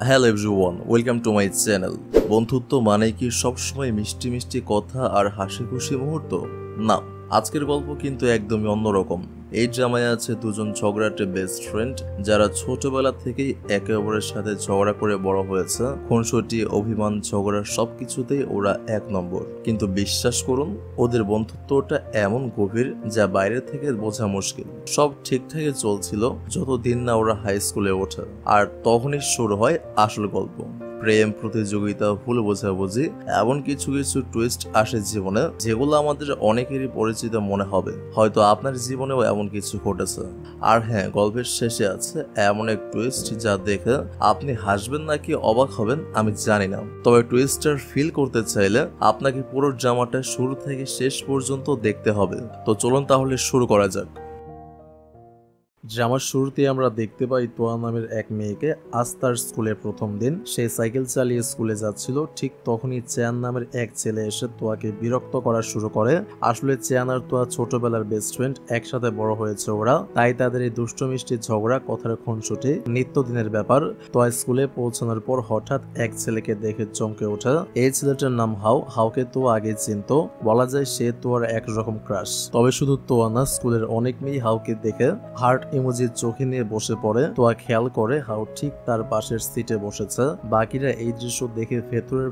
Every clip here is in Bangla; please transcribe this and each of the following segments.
Hello everyone, welcome to my channel. বন্ধুত্ব মানে কি সবসময় মিষ্টি মিষ্টি কথা আর হাসি খুশি মুহূর্ত? না, আজকের গল্প কিন্তু একদমই অন্যরকম। এই ড্রামায় আছে দুজন ঝগড়াটে বেস্ট ফ্রেন্ড যারা ছোটবেলা থেকেই একে অপরের সাথে ঝগড়া করে বড় হয়েছে। খুনসুটি, অভিমান, ঝগড়া সবকিছুতেই ওরা এক নম্বর। কিন্তু বিশ্বাস করুন, ওদের বন্ধুত্বটা এমন গভীর যা বাইরে থেকে বোঝা মুশকিল। সব ঠিকঠাকই চলছিল যতদিন না ওরা হাই স্কুলে ওঠে, আর তখনই শুরু হয় আসল গল্প। প্রেম, প্রতিযোগিতা, ভুল বোঝাবুঝি, এমন কিছু কিছু টুইস্ট আসে জীবনে যেগুলো আমাদের অনেকেরই পরিচিত মনে হবে। হয়তো আপনার জীবনেও এমন কিছু ঘটেছে। আর হ্যাঁ, গল্পের শেষে আছে এমন এক টুইস্ট যা দেখে আপনি হাসবেন নাকি অবাক হবেন আমি জানি না, তবে টুইস্টার ফিল করতে চাইলে আপনাকে পুরো ড্রামাটা শুরু থেকে শেষ পর্যন্ত দেখতে হবে। তো চলুন তাহলে শুরু করা যাক। ড্রামার শুরুতে আমরা দেখতে পাই তোয়া নামের এক মেয়েকে। আজ তার স্কুলের প্রথম দিন, সে সাইকেল চালিয়ে স্কুলে যাচ্ছিল। ঠিক তখনই চেয়ান নামের এক ছেলে এসে তোয়াকে বিরক্ত করা শুরু করে। আসলে চেয়ান আর তোয়া ছোটবেলার বেস্ট ফ্রেন্ড, একসাথে বড় হয়েছে ওরা, তাই তাদের এই দুষ্ট মিষ্টি ঝগড়া, কথার খুনসুটি নিত্যদিনের ব্যাপার। তোয়া স্কুলে পৌঁছানোর পর হঠাৎ এক ছেলেকে দেখে চমকে ওঠে। এই ছেলেটার নাম হাউ। হাউকে তোয়া আগে চিনতো, বলা যায় সে তোয়ার একরকম ক্রাশ। তবে শুধু তোয়া না, স্কুলের অনেক মেয়ে হাউকে দেখে হার্ট ইমোজির চোখে নিয়ে বসে পড়ে। তোয়া খেয়াল করে হাউ ঠিক তার পাশের সিটে বসেছে। বাকিরা এই দৃশ্য দেখে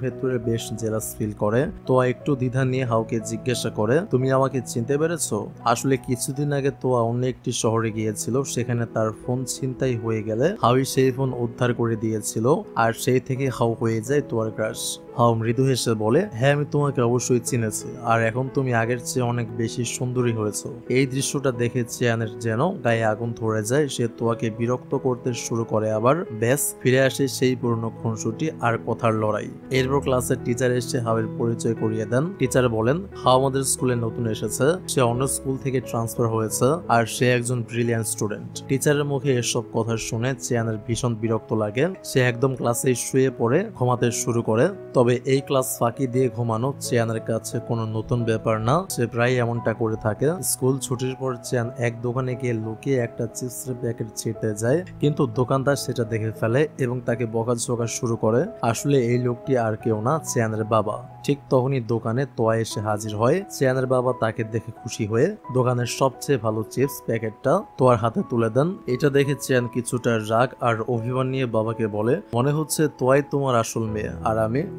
ভেতরে বেশ জেলাস ফিল করে। তোয়া একটু দ্বিধা নিয়ে হাউকে জিজ্ঞাসা করে, তুমি আমাকে চিনতে পেরেছো? আসলে কিছুদিন আগে তোয়া অন্য একটি শহরে গিয়েছিল, সেখানে তার ফোন ছিনতাই হয়ে গেলে হাউই সেই ফোন উদ্ধার করে দিয়েছিল, আর সেই থেকে হাউ হয়ে যায় তোয়ার ক্রাশ। হাউ মৃদু হেসে বলে, হ্যাঁ আমি তোমাকে অবশ্যই চিনেছি, আর এখন তুমি আগের চেয়ে অনেক বেশি সুন্দরী হয়েছো। এই দৃশ্যটা দেখে চেয়ানের যেন গায়ে আগুন ধরে যায়। সে তোয়াকে বিরক্ত করতে শুরু করে, আবার ব্যাস ফিরে আসে সেই পুরনো খুনসুটি আর কথার লড়াই। এরপর ক্লাসের টিচার এসে হাউয়ের পরিচয় করিয়ে দেন। টিচার বলেন, হাউ আমাদের স্কুলে নতুন এসেছে, সে অন্য স্কুল থেকে ট্রান্সফার হয়েছে, আর সে একজন ব্রিলিয়ান্ট স্টুডেন্ট। টিচারের মুখে এসব কথা শুনে চেয়ানের ভীষণ বিরক্ত লাগে। সে একদম ক্লাসে শুয়ে পড়ে ঘুমাতে শুরু করে। তবে এই ক্লাস ফাঁকি দিয়ে ঘুমানো চেয়ানের কাছে কোনো নতুন ব্যাপার না, সে প্রায় এমনটা করে থাকে। স্কুল ছুটির পর চেয়ান এক দোকানে গিয়ে লুকিয়ে একটা চিপসের প্যাকেট ছিঁড়তে যায়, কিন্তু দোকানদার সেটা দেখে ফেলে এবং তাকে বকাঝকা শুরু করে। আসলে এই লোকটি আর কেউ না, চেয়ানের বাবা। ঠিক তখনই দোকানে তোয়া এসে হাজির হয়। চেয়ানের বাবা তাকে দেখে খুশি হয়ে দোকানের সবচেয়ে ভালো চিপস প্যাকেটটা তোয়ার হাতে তুলে দেন। এটা দেখে চেয়ান কিছুটা রাগ আর অভিমান নিয়ে বাবাকে বলে, মনে হচ্ছে তোয়াই তোমার আসল মেয়ে, আর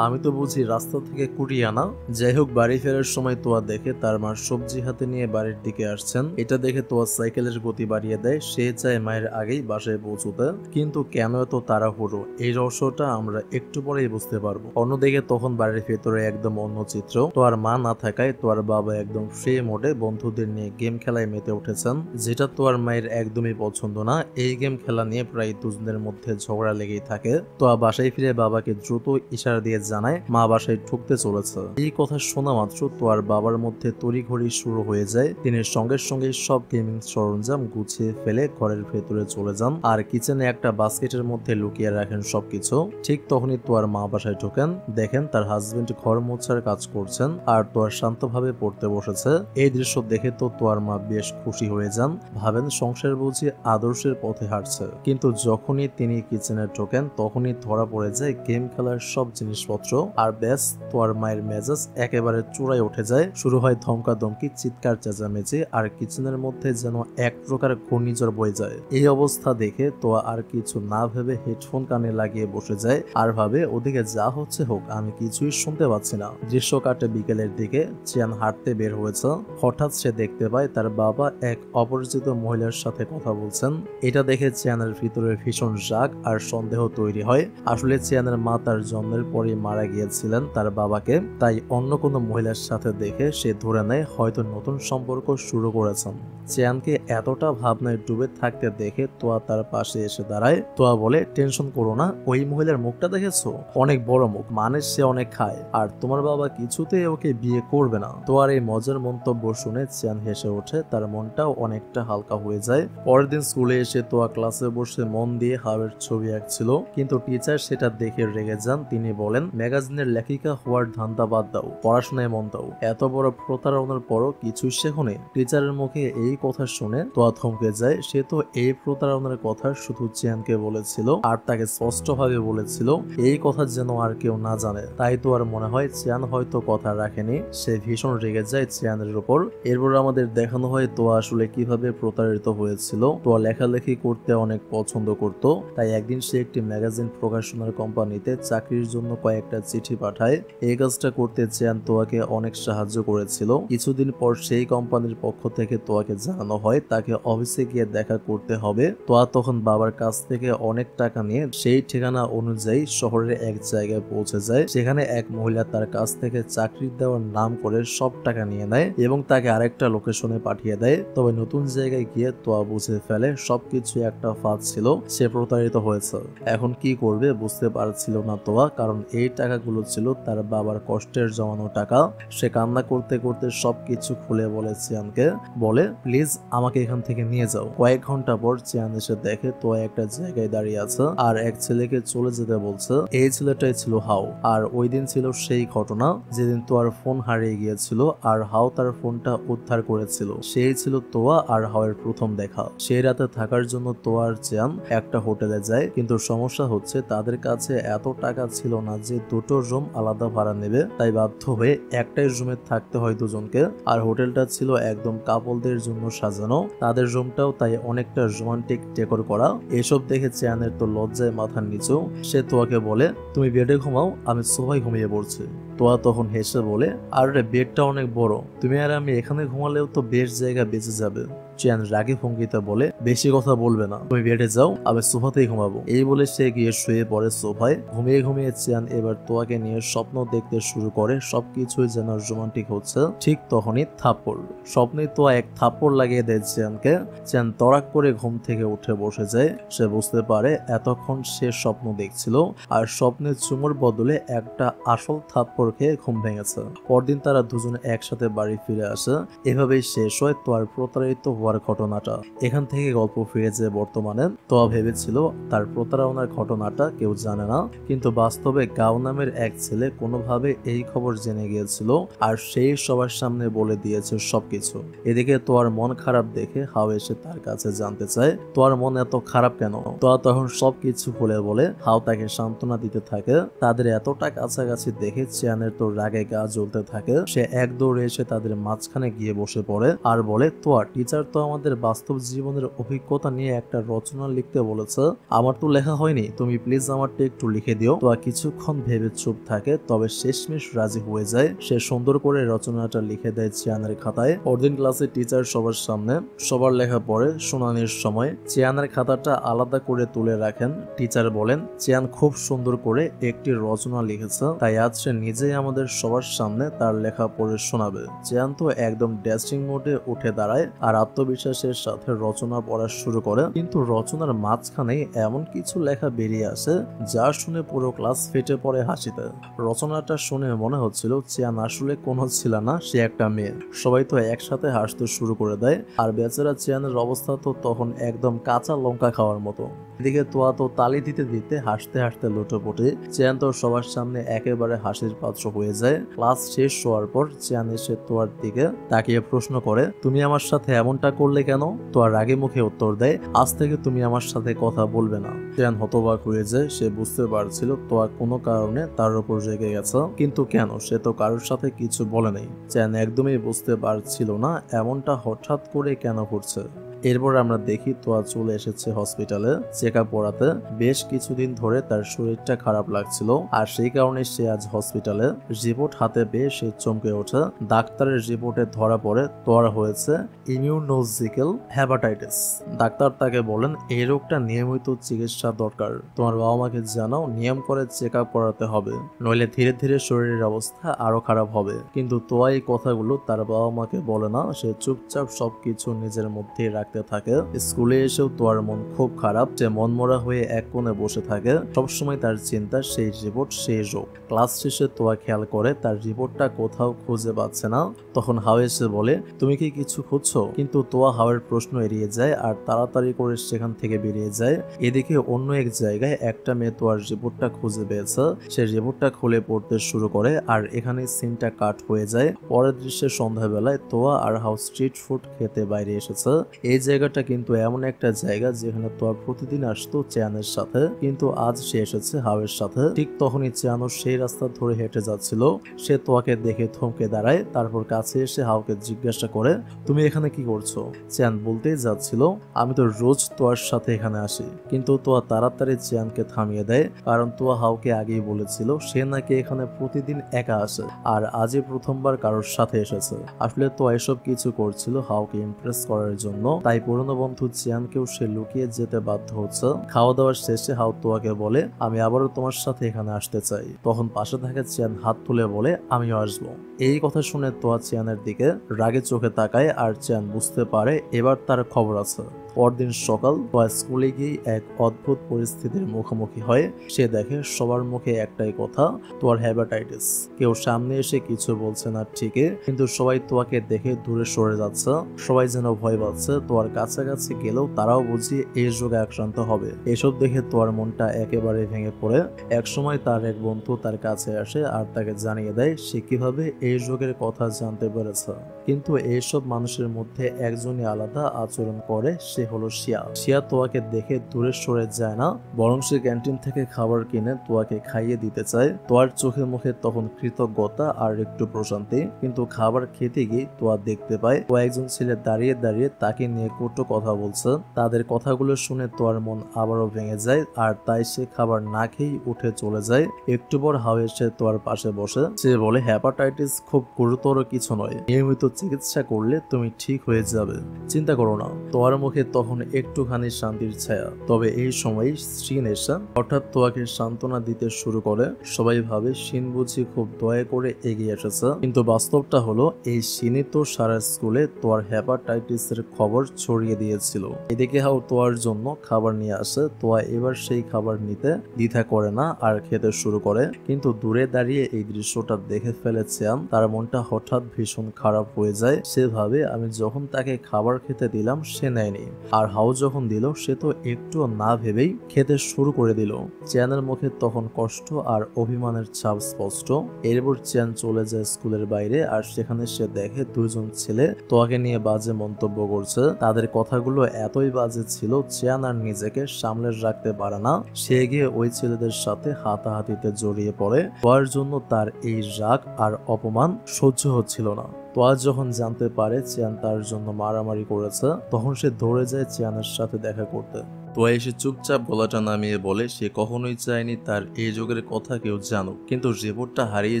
আমি তো বুঝি রাস্তা থেকে কুড়িয়ে আনা। যাই হোক, বাড়ি ফেরার সময় তোয়া দেখে তার মা সবজি হাতে নিয়ে বাড়ির দিকে আসছেন। এটা দেখে তোয়া সাইকেলের গতি বাড়িয়ে দেয়। সে চায় মায়ের আগেই বাসায় পৌঁছতে, কিন্তু কেন এত তাড়াহুড়ো, এই রহস্যটা আমরা একটু পরেই বুঝতে পারবো। অন্যদিকে তখন বাড়ির ভেতরে একদম অন্য চিত্র। তোয়ার মা না থাকায় তোয়ার বাবা একদম ফ্রি মোডে বন্ধুদের নিয়ে গেম খেলায় মেতে উঠেছেন, যেটা তোয়ার মায়ের একদমই পছন্দ না। এই গেম খেলা নিয়ে প্রায় দুজনের মধ্যে ঝগড়া লেগেই থাকে। তোয়া বাসায় ফিরে বাবাকে দ্রুত ইশারা দিয়ে জানায় মা বাসায় ঢুকতে চলেছে। এই কথা শোনা মাত্র তোয়ার বাবার মধ্যে তড়িঘড়ি শুরু হয়ে যায়। তিনি সঙ্গে সঙ্গে সব গেমিং সরঞ্জাম গুছিয়ে ফেলে ঘরের ভেতরে চলে যান, আর কিচেনে একটা বাস্কেটের মধ্যে লুকিয়ে রাখেন সবকিছু। ঠিক তখনই তোয়ার মা বাসায় ঢোকেন, দেখেন তার হাজবেন্ড ঘর মোছার কাজ করছেন, আর তোয়ার শান্তভাবে পড়তে বসেছে। এই দৃশ্য দেখে তো তোয়ার মা বেশ খুশি হয়ে যান, ভাবেন সংসার বুঝি আদর্শের পথে হাঁটছে। কিন্তু যখনই তিনি কিচেনে ঢোকেন, তখনই ধরা পড়ে যায় গেম খেলার সব জিনিসপত্র, আর ব্যাস তোয়ার মায়ের মেজাজ একেবারে চূড়ায় উঠে যায়। শুরু হয় ধমকাধমকি, চিৎকার চেঁচামেচি, আর কিচেনের মধ্যে যেন এক প্রকার ঘূর্ণিঝড় বয়ে যায়। এই অবস্থা দেখে তোয়া আর কিছু না ভেবে হেডফোন কানে লাগিয়ে বসে যায়, আর ভাবে ওদিকে যা হচ্ছে হোক, আমি কিছুই শুনতে পাচ্ছি না। দৃশ্য কাটে বিকেলের দিকে। চিয়ান হাঁটতে বের হয়েছে। হঠাৎ সে দেখতে পায় তার বাবা এক অপরিচিত মহিলার সাথে কথা বলছেন। এটা দেখে চিয়ানের ভিতরে ভীষণ রাগ আর সন্দেহ তৈরি হয়। আসলে চিয়ানের মা তার জন্মের পরই মারা গিয়েছিলেন তার বাবাকে, তাই অন্য কোনো মহিলার সাথে দেখে সে ধরে নেয় হয়তো নতুন সম্পর্ক শুরু করেছেন। চিয়ানকে এতটা ভাবনায় ডুবে থাকতে দেখে তোয়া তার পাশে এসে দাঁড়ায়। তোয়া বলে, টেনশন করো না, ওই মহিলার মুখটা দেখেছো? অনেক বড় মুখ, মানে সে অনেক খায়, আর তোমার বাবা কিছুতেই ওকে বিয়ে করবে না। তোয়ার এই মজার মন্তব্য শুনে চিয়ান হেসে ওঠে, তার মনটাও অনেকটা হালকা হয়ে যায়। পরের দিন স্কুলে এসে তোয়া ক্লাসে বসে মন দিয়ে হাওয়ের ছবি আঁকছিল, কিন্তু টিচার সেটা দেখে রেগে যান। তিনি বলেন, ম্যাগাজিনের লেখিকা হওয়ার ধান্দা বাদ দাও, পড়াশোনায় মন দাও। এত বড় প্রতারণার পরও কিছুই শেখোনি? টিচারের মুখে এই কথা শুনে তোয়া থমকে যায়। যায় সে তো এই প্রতারণার কথা শুধু চিয়ানকে বলেছিল আর তাকে স্পষ্টভাবে বলেছিল এই কথা যেন আর কেউ না জানে। তাই তো আর মনে হয় চিয়ান হয়তো কথা রাখেনি, সে ভীষণ রেগে যায় চিয়ানের উপর। এরপর আমাদের দেখানো হয় তোয়া আসলে কিভাবে প্রতারিত হয়েছিল। তোয়া লেখালেখি করতে অনেক পছন্দ করত, তাই একদিন সে একটি ম্যাগাজিন প্রকাশনার কোম্পানিতে চাকরির জন্য কয়েকটা চিঠি পাঠায়। এই কাজটা করতে চিয়ান তোয়াকে অনেক সাহায্য করেছিল। কিছুদিন পর সেই কোম্পানির পক্ষ থেকে তোয়াকে জানানো হয় তাকে অফিসে গিয়ে দেখা করতে হবে। তোয়া তখন বাবার কাছ থেকে অনেক টাকা নিয়ে সেই ঠিকানা অনুযায়ী শহরের এক জায়গায় পৌঁছে যায়। সেখানে এক মহিলা তার কাছ থেকে চাকরি দেওয়ার নাম করে সব টাকা নিয়ে নেয় এবং তাকে আরেকটা লোকেশনে পাঠিয়ে দেয়। তবে নতুন জায়গায় গিয়ে তোয়া বুঝে ফেলে সবকিছু একটা ফাঁদ ছিল, সে প্রতারিত হয়েছে। এখন কি করবে বুঝতে পারছিল না তোয়া, কারণ এই টাকাগুলো ছিল তার বাবার কষ্টের জমানো টাকা। সে কান্না করতে করতে সবকিছু খুলে বলে চিয়ানকে, বলে প্লিজ আমাকে এখান থেকে নিয়ে যাও। কয়েক ঘন্টা পর চিয়ান এসে দেখে তোয়া একটা জায়গায় দাঁড়িয়ে আছে আর এক ছেলেকে চলে যেতে বলছে। এই ছেলেটাই ছিল হাও। আর ওই দিন ছিল সেই ঘটনা যেদিন তোয়ার ফোন হারিয়ে গিয়েছিল আর হাও তার ফোনটা উদ্ধার করেছিল। সেই ছিল তোয়া আর হাওয়ের প্রথম দেখা। সেই রাতে থাকার জন্য তোয়া আর চিয়ান একটা হোটেলে যায়, কিন্তু সমস্যা হচ্ছে তাদের কাছে এত টাকা ছিল না যে দুটো রুম আলাদা ভাড়া নেবে। তাই বাধ্য হয়ে একটাই রুমে থাকতে হয় দুজনকে। আর হোটেলটা ছিল একদম কাপলদের জন্য সাজানো, তাদের রুমটাও তাই অনেকটা রোমান্টিক ডেকোর করা। এসব দেখে চিয়ানের তো লজ্জায় মাথার নিচু। সে তোয়াকে বলে তুমি বেডে ঘুমাও, আমি সোফায় ঘুমিয়ে পড়ছি। তোয়া তখন হেসে বলে আরে বেডটা অনেক বড়, তুমি আর আমি এখানে ঘুমালেও তো বেশ জায়গা বেঁচে যাবে। চিয়ান রাগে ভঙ্গিতে বলে বেশি কথা বলবে না, তুমি বেডে যাও, আমি সোফাতেই ঘুমাবো। এই বলে সে গিয়ে শুয়ে পড়ে সোফায়। ঘুমিয়ে ঘুমিয়ে চিয়ান এবার তোয়াকে নিয়ে স্বপ্ন দেখতে শুরু করে, সবকিছুই যেন রোমান্টিক হচ্ছে। ঠিক তখনই থাপ্পড়। স্বপ্নে তোয়া এক থাপ্পড় লাগিয়ে দেয় চিয়ানকে। চিয়ান তড়াক করে ঘুম থেকে উঠে বসে যায়। সে বুঝতে পারে এতক্ষণ সে স্বপ্ন দেখছিল আর স্বপ্নের চুমুর বদলে একটা আসল থাপ্পড় খেয়ে ঘুম ভেঙেছে। পরদিন তারা দুজনে একসাথে বাড়ি ফিরে আসে। এভাবেই শেষ হয় তোয়ার প্রতারিত হওয়ার ঘটনাটা। এখান থেকে গল্প ফিরে যায় বর্তমানে। তোয়া ভেবেছিল তার প্রতারণার ঘটনাটা কেউ জানে না, কিন্তু বাস্তবে গাও নামের এক ছেলে কোনোভাবে এই খবর জেনে গিয়েছিল আর সেই সবার সামনে বলে দিয়েছে সবকিছু। এদিকে তোয়ার মন খারাপ দেখে হাও এসে তার কাছে জানতে চায় তোয়ার মন এত খারাপ কেন। তোয়া তখন সবকিছু খুলে বলে। হাও তাকে সান্ত্বনা দিতে থাকে। তাদের এতটা কাছাকাছি দেখে চিয়ানের তো রাগে গা জ্বলতে থাকে। সে এক দৌড়ে এসে তাদের মাঝখানে গিয়ে বসে পড়ে আর বলে তোয়া টিচার তো আমাদের বাস্তব জীবনের অভিজ্ঞতা নিয়ে একটা রচনা লিখতে বলেছে, আমার তো লেখা হয়নি, তুমি প্লিজ আমারটা একটু লিখে দিও। তোয়া কিছুক্ষণ ভেবে চুপ থাকে, তবে শেষমেশ রাজি হয়ে যায়। সে সুন্দর করে রচনাটা লিখে দেয় চিয়ানের খাতায়। পরদিন ক্লাসে টিচার সবার সামনে সবার লেখা পড়ে শুনানির সময় চিয়ানের খাতাটা আলাদা করে তুলে রাখেন। টিচার বলেন চিয়ান খুব সুন্দর করে একটি রচনা লিখেছে, তাই আজ সে নিজেই আমাদের সবার সামনে তার লেখা পড়ে শোনাবে। চিয়ান তো একদম ড্যাশিং মোডে উঠে দাঁড়ায় আর আত্মবিশ্বাসের সাথে রচনা পড়া শুরু করে। কিন্তু রচনার মাঝখানে এমন কিছু লেখা বেরিয়ে আসে যা শুনে পুরো ক্লাস ফেটে পড়ে হাসিতে। রচনাটা শুনে মনে হচ্ছিল চিয়ান আসলে কোনো ছিল না, সে একটা মেয়ে। সবাই তো একসাথে হাসতে শুরু করে দেয় আর বেচারা চিয়ানের অবস্থা তো তখন একদম কাঁচা লঙ্কা খাওয়ার মতো। এদিকে তোয়া তো তালি দিতে দিতে হাসতে হাসতে লুটোপুটি। চিয়ান তো সবার সামনে একেবারে হাসির পাত্র হয়ে যায়। ক্লাস শেষ হওয়ার পর চিয়ান এসে তোয়ার দিকে তাকিয়ে প্রশ্ন করে তুমি আমার সাথে এমনটা করলে কেন? তোয়া রাগে মুখে উত্তর দেয় আজ থেকে তুমি আমার সাথে কথা বলবে না। চিয়ান হতবাক হয়ে যায়। সে বুঝতে পারছিল তোয়া কোনো কারণে তার উপর রেগে গেছে, কিন্তু কেন? সে তো কারোর সাথে কিছু বলে নাই। চিয়ান একদমই বুঝতে পারছিল না এমনটা হঠাৎ করে কেন ঘটছে। এরপর আমরা দেখি তোয়া চলে এসেছে হসপিটালে চেক আপ করাতে। বেশ কিছুদিন ধরে তার শরীরটা খারাপ লাগছিল আর সেই কারণে সে আজ হসপিটালে। রিপোর্ট হাতে পেয়ে সে চমকে ওঠে। ডাক্তারের রিপোর্টে ধরা পড়ে তোয়ার হয়েছে ইমিউনোলজিক্যাল হেপাটাইটিস। ডাক্তার তাকে বলেন এই রোগটা নিয়মিত চিকিৎসা দরকার। তোমার বাবা মাকে জানাও নিয়ম করে চেক আপ করাতে হবে, নইলে ধীরে ধীরে শরীরের অবস্থা আরো খারাপ হবে। কিন্তু তোয়া এই কথাগুলো তার বাবা মাকে বলে না। সে চুপচাপ সবকিছু নিজের মধ্যে রাখতে থাকে। স্কুলে এসেও তোয়ার মন খুব খারাপ। সে মনমরা হয়ে এক কোণে বসে থাকে। সবসময় তার চিন্তা সেই রিপোর্ট, সেই রোগ। ক্লাস শেষে তোয়া খেয়াল করে তার রিপোর্টটা কোথাও খুঁজে পাচ্ছে না। তখন হাও এসে বলে তুমি কি কিছু খুঁজছো? কিন্তু তোয়া হাওয়ের প্রশ্ন এড়িয়ে যায় আর তাড়াতাড়ি করে সেখান থেকে বেরিয়ে যায়। এদিকে অন্য এক জায়গায় একটা মেয়ে তোয়ার রিপোর্টটা খুঁজে পেয়েছে। সে রিপোর্টটা খুলে পড়তে শুরু করে আর এখানে সিনটা কাট হয়ে যায়। পরের দৃশ্যে সন্ধ্যাবেলায় তোয়া আর হাও স্ট্রিট ফুড খেতে বাইরে এসেছে। এই এই জায়গাটা কিন্তু এমন একটা জায়গা যেখানে তোয়া প্রতিদিন আসতো চেয়ানের সাথে, কিন্তু আজ সে এসেছে হাওয়ের সাথে। ঠিক তখনই চেয়ানো সেই রাস্তা ধরে হেঁটে যাচ্ছিল। সে তোয়াকে দেখে থমকে দাঁড়ায়, তারপর কাছে এসে হাওকে জিজ্ঞাসা করে, তুমি এখানে কি করছো? চেয়ান বলতেই যাচ্ছিল, আমি তো রোজ তোয়ার সাথে এখানে আসি। কিন্তু তোয়া তাড়াতাড়ি চেয়ানকে থামিয়ে দেয়, কারণ তোয়া হাওকে আগেই বলেছিল সে নাকি এখানে প্রতিদিন একা আসে, আর আজই প্রথমবার কারোর সাথে এসেছে। আসলে তোয়া এসব কিছু করছিল হাওকে ইমপ্রেস করার জন্য, তাই পুরনো বন্ধু চেয়ানকেও সে লুকিয়ে যেতে বাধ্য হচ্ছে। খাওয়া দাওয়ার শেষে হাও তোয়াকে বলে, আমি আবারও তোমার সাথে এখানে আসতে চাই। তখন পাশে থাকা চেয়ান হাত তুলে বলে, আমিও আসবো। এই কথা শুনে তোয়া চেয়ানের দিকে রাগে চোখে তাকায়, আর চেয়ান বুঝতে পারে এবার তার খবর আছে। পরদিন সকাল তোয়া স্কুলে গিয়ে এক অদ্ভুত পরিস্থিতির মুখোমুখি হয়। সে দেখে সবার মুখে একটাই কথা, তোয়ার হেপাটাইটিস। কেউ সামনে এসে কিছু বলছে না ঠিকই, কিন্তু সবাই তোয়াকে দেখে দূরে সরে যাচ্ছে। সবাই যেন ভয় পাচ্ছে, তোয়ার কাছাকাছি গেলেও তারাও বুঝিয়ে এই রোগে আক্রান্ত হবে। এসব দেখে তোয়ার মনটা একেবারে ভেঙে পড়ে। একসময় তার এক বন্ধু তার কাছে আসে আর তাকে জানিয়ে দেয় সে কিভাবে এই রোগের কথা জানতে পেরেছে। কিন্তু এইসব মানুষের মধ্যে একজনই আলাদা আচরণ করে, সে হলো শিয়া। শিয়া তোয়াকে দেখে দূরে সরে যায় না, বরং সে ক্যান্টিন থেকে খাবার কিনে তোয়াকে খাইয়ে দিতে চায়। তোয়ার চোখে মুখে তখন কৃতজ্ঞতা আর একটু প্রশান্তি। কিন্তু খাবার খেতে গিয়ে তোয়া দেখতে পায় তোয়া একজন ছেলে দাঁড়িয়ে দাঁড়িয়ে তাকে নিয়ে কটু কথা বলছে। তাদের কথাগুলো শুনে তোয়ার মন আবারও ভেঙে যায়, আর তাই সে খাবার না খেয়েই উঠে চলে যায়। একটু পর হাও এসে তোয়ার পাশে বসে। সে বলে, হেপাটাইটিস খুব গুরুতর কিছু নয়, নিয়মিত চিকিৎসা করলে তুমি ঠিক হয়ে যাবে, চিন্তা করো না। তোয়ার মুখে তখন একটুখানি শান্তির ছায়া। তবে এই সময় শিন এসে হঠাৎ তোয়াকে সান্ত্বনা দিতে শুরু করে। সবাই ভাবে শিন বুঝি খুব দয়া করে এগিয়ে এসেছে, কিন্তু বাস্তবটা হলো এই শিনই তো সারা স্কুলে তোয়ার হেপাটাইটিসের খবর ছড়িয়ে দিয়েছিল। এদিকে হাও তোয়ার জন্য খাবার নিয়ে আসে। তোয়া এবার সেই খাবার নিতে দ্বিধা করে না আর খেতে শুরু করে। কিন্তু দূরে দাঁড়িয়ে এই দৃশ্যটা দেখে ফেলে চেয়ান, তার মনটা হঠাৎ ভীষণ খারাপ হয়ে যায়। সে ভাবে আমি যখন তাকে খাবার খেতে দিলাম সে নেয়নি, আর হাও যখন দিল সে তো একটু না ভেবেই খেতে শুরু করে দিল। চেয়ানের মুখে তখন কষ্ট আর অভিমানের ছাপ স্পষ্ট। এরপর চেয়ান চলে যায় স্কুলের বাইরে, আর সেখানে সে দেখে দুইজন ছেলে তোয়াকে নিয়ে বাজে মন্তব্য করছে। তাদের কথাগুলো এতই বাজে ছিল চেয়ান আর নিজেকে সামলে রাখতে পারে না। সে গিয়ে ওই ছেলেদের সাথে হাতাহাতিতে জড়িয়ে পড়ে। তোয়ার জন্য তার এই রাগ আর অপমান সহ্য হচ্ছিল না। তোয়া যখন জানতে পারে চেয়ান তার জন্য মারামারি করেছে, তখন সে দৌড়ে যায় চেয়ানের সাথে দেখা করতে। তোয়া এসে চুপচাপ গলাটা নামিয়ে বলে সে কখনোই চায়নি তার এই রোগের কথা কেউ জানুক, কিন্তু রিপোর্টটা হারিয়ে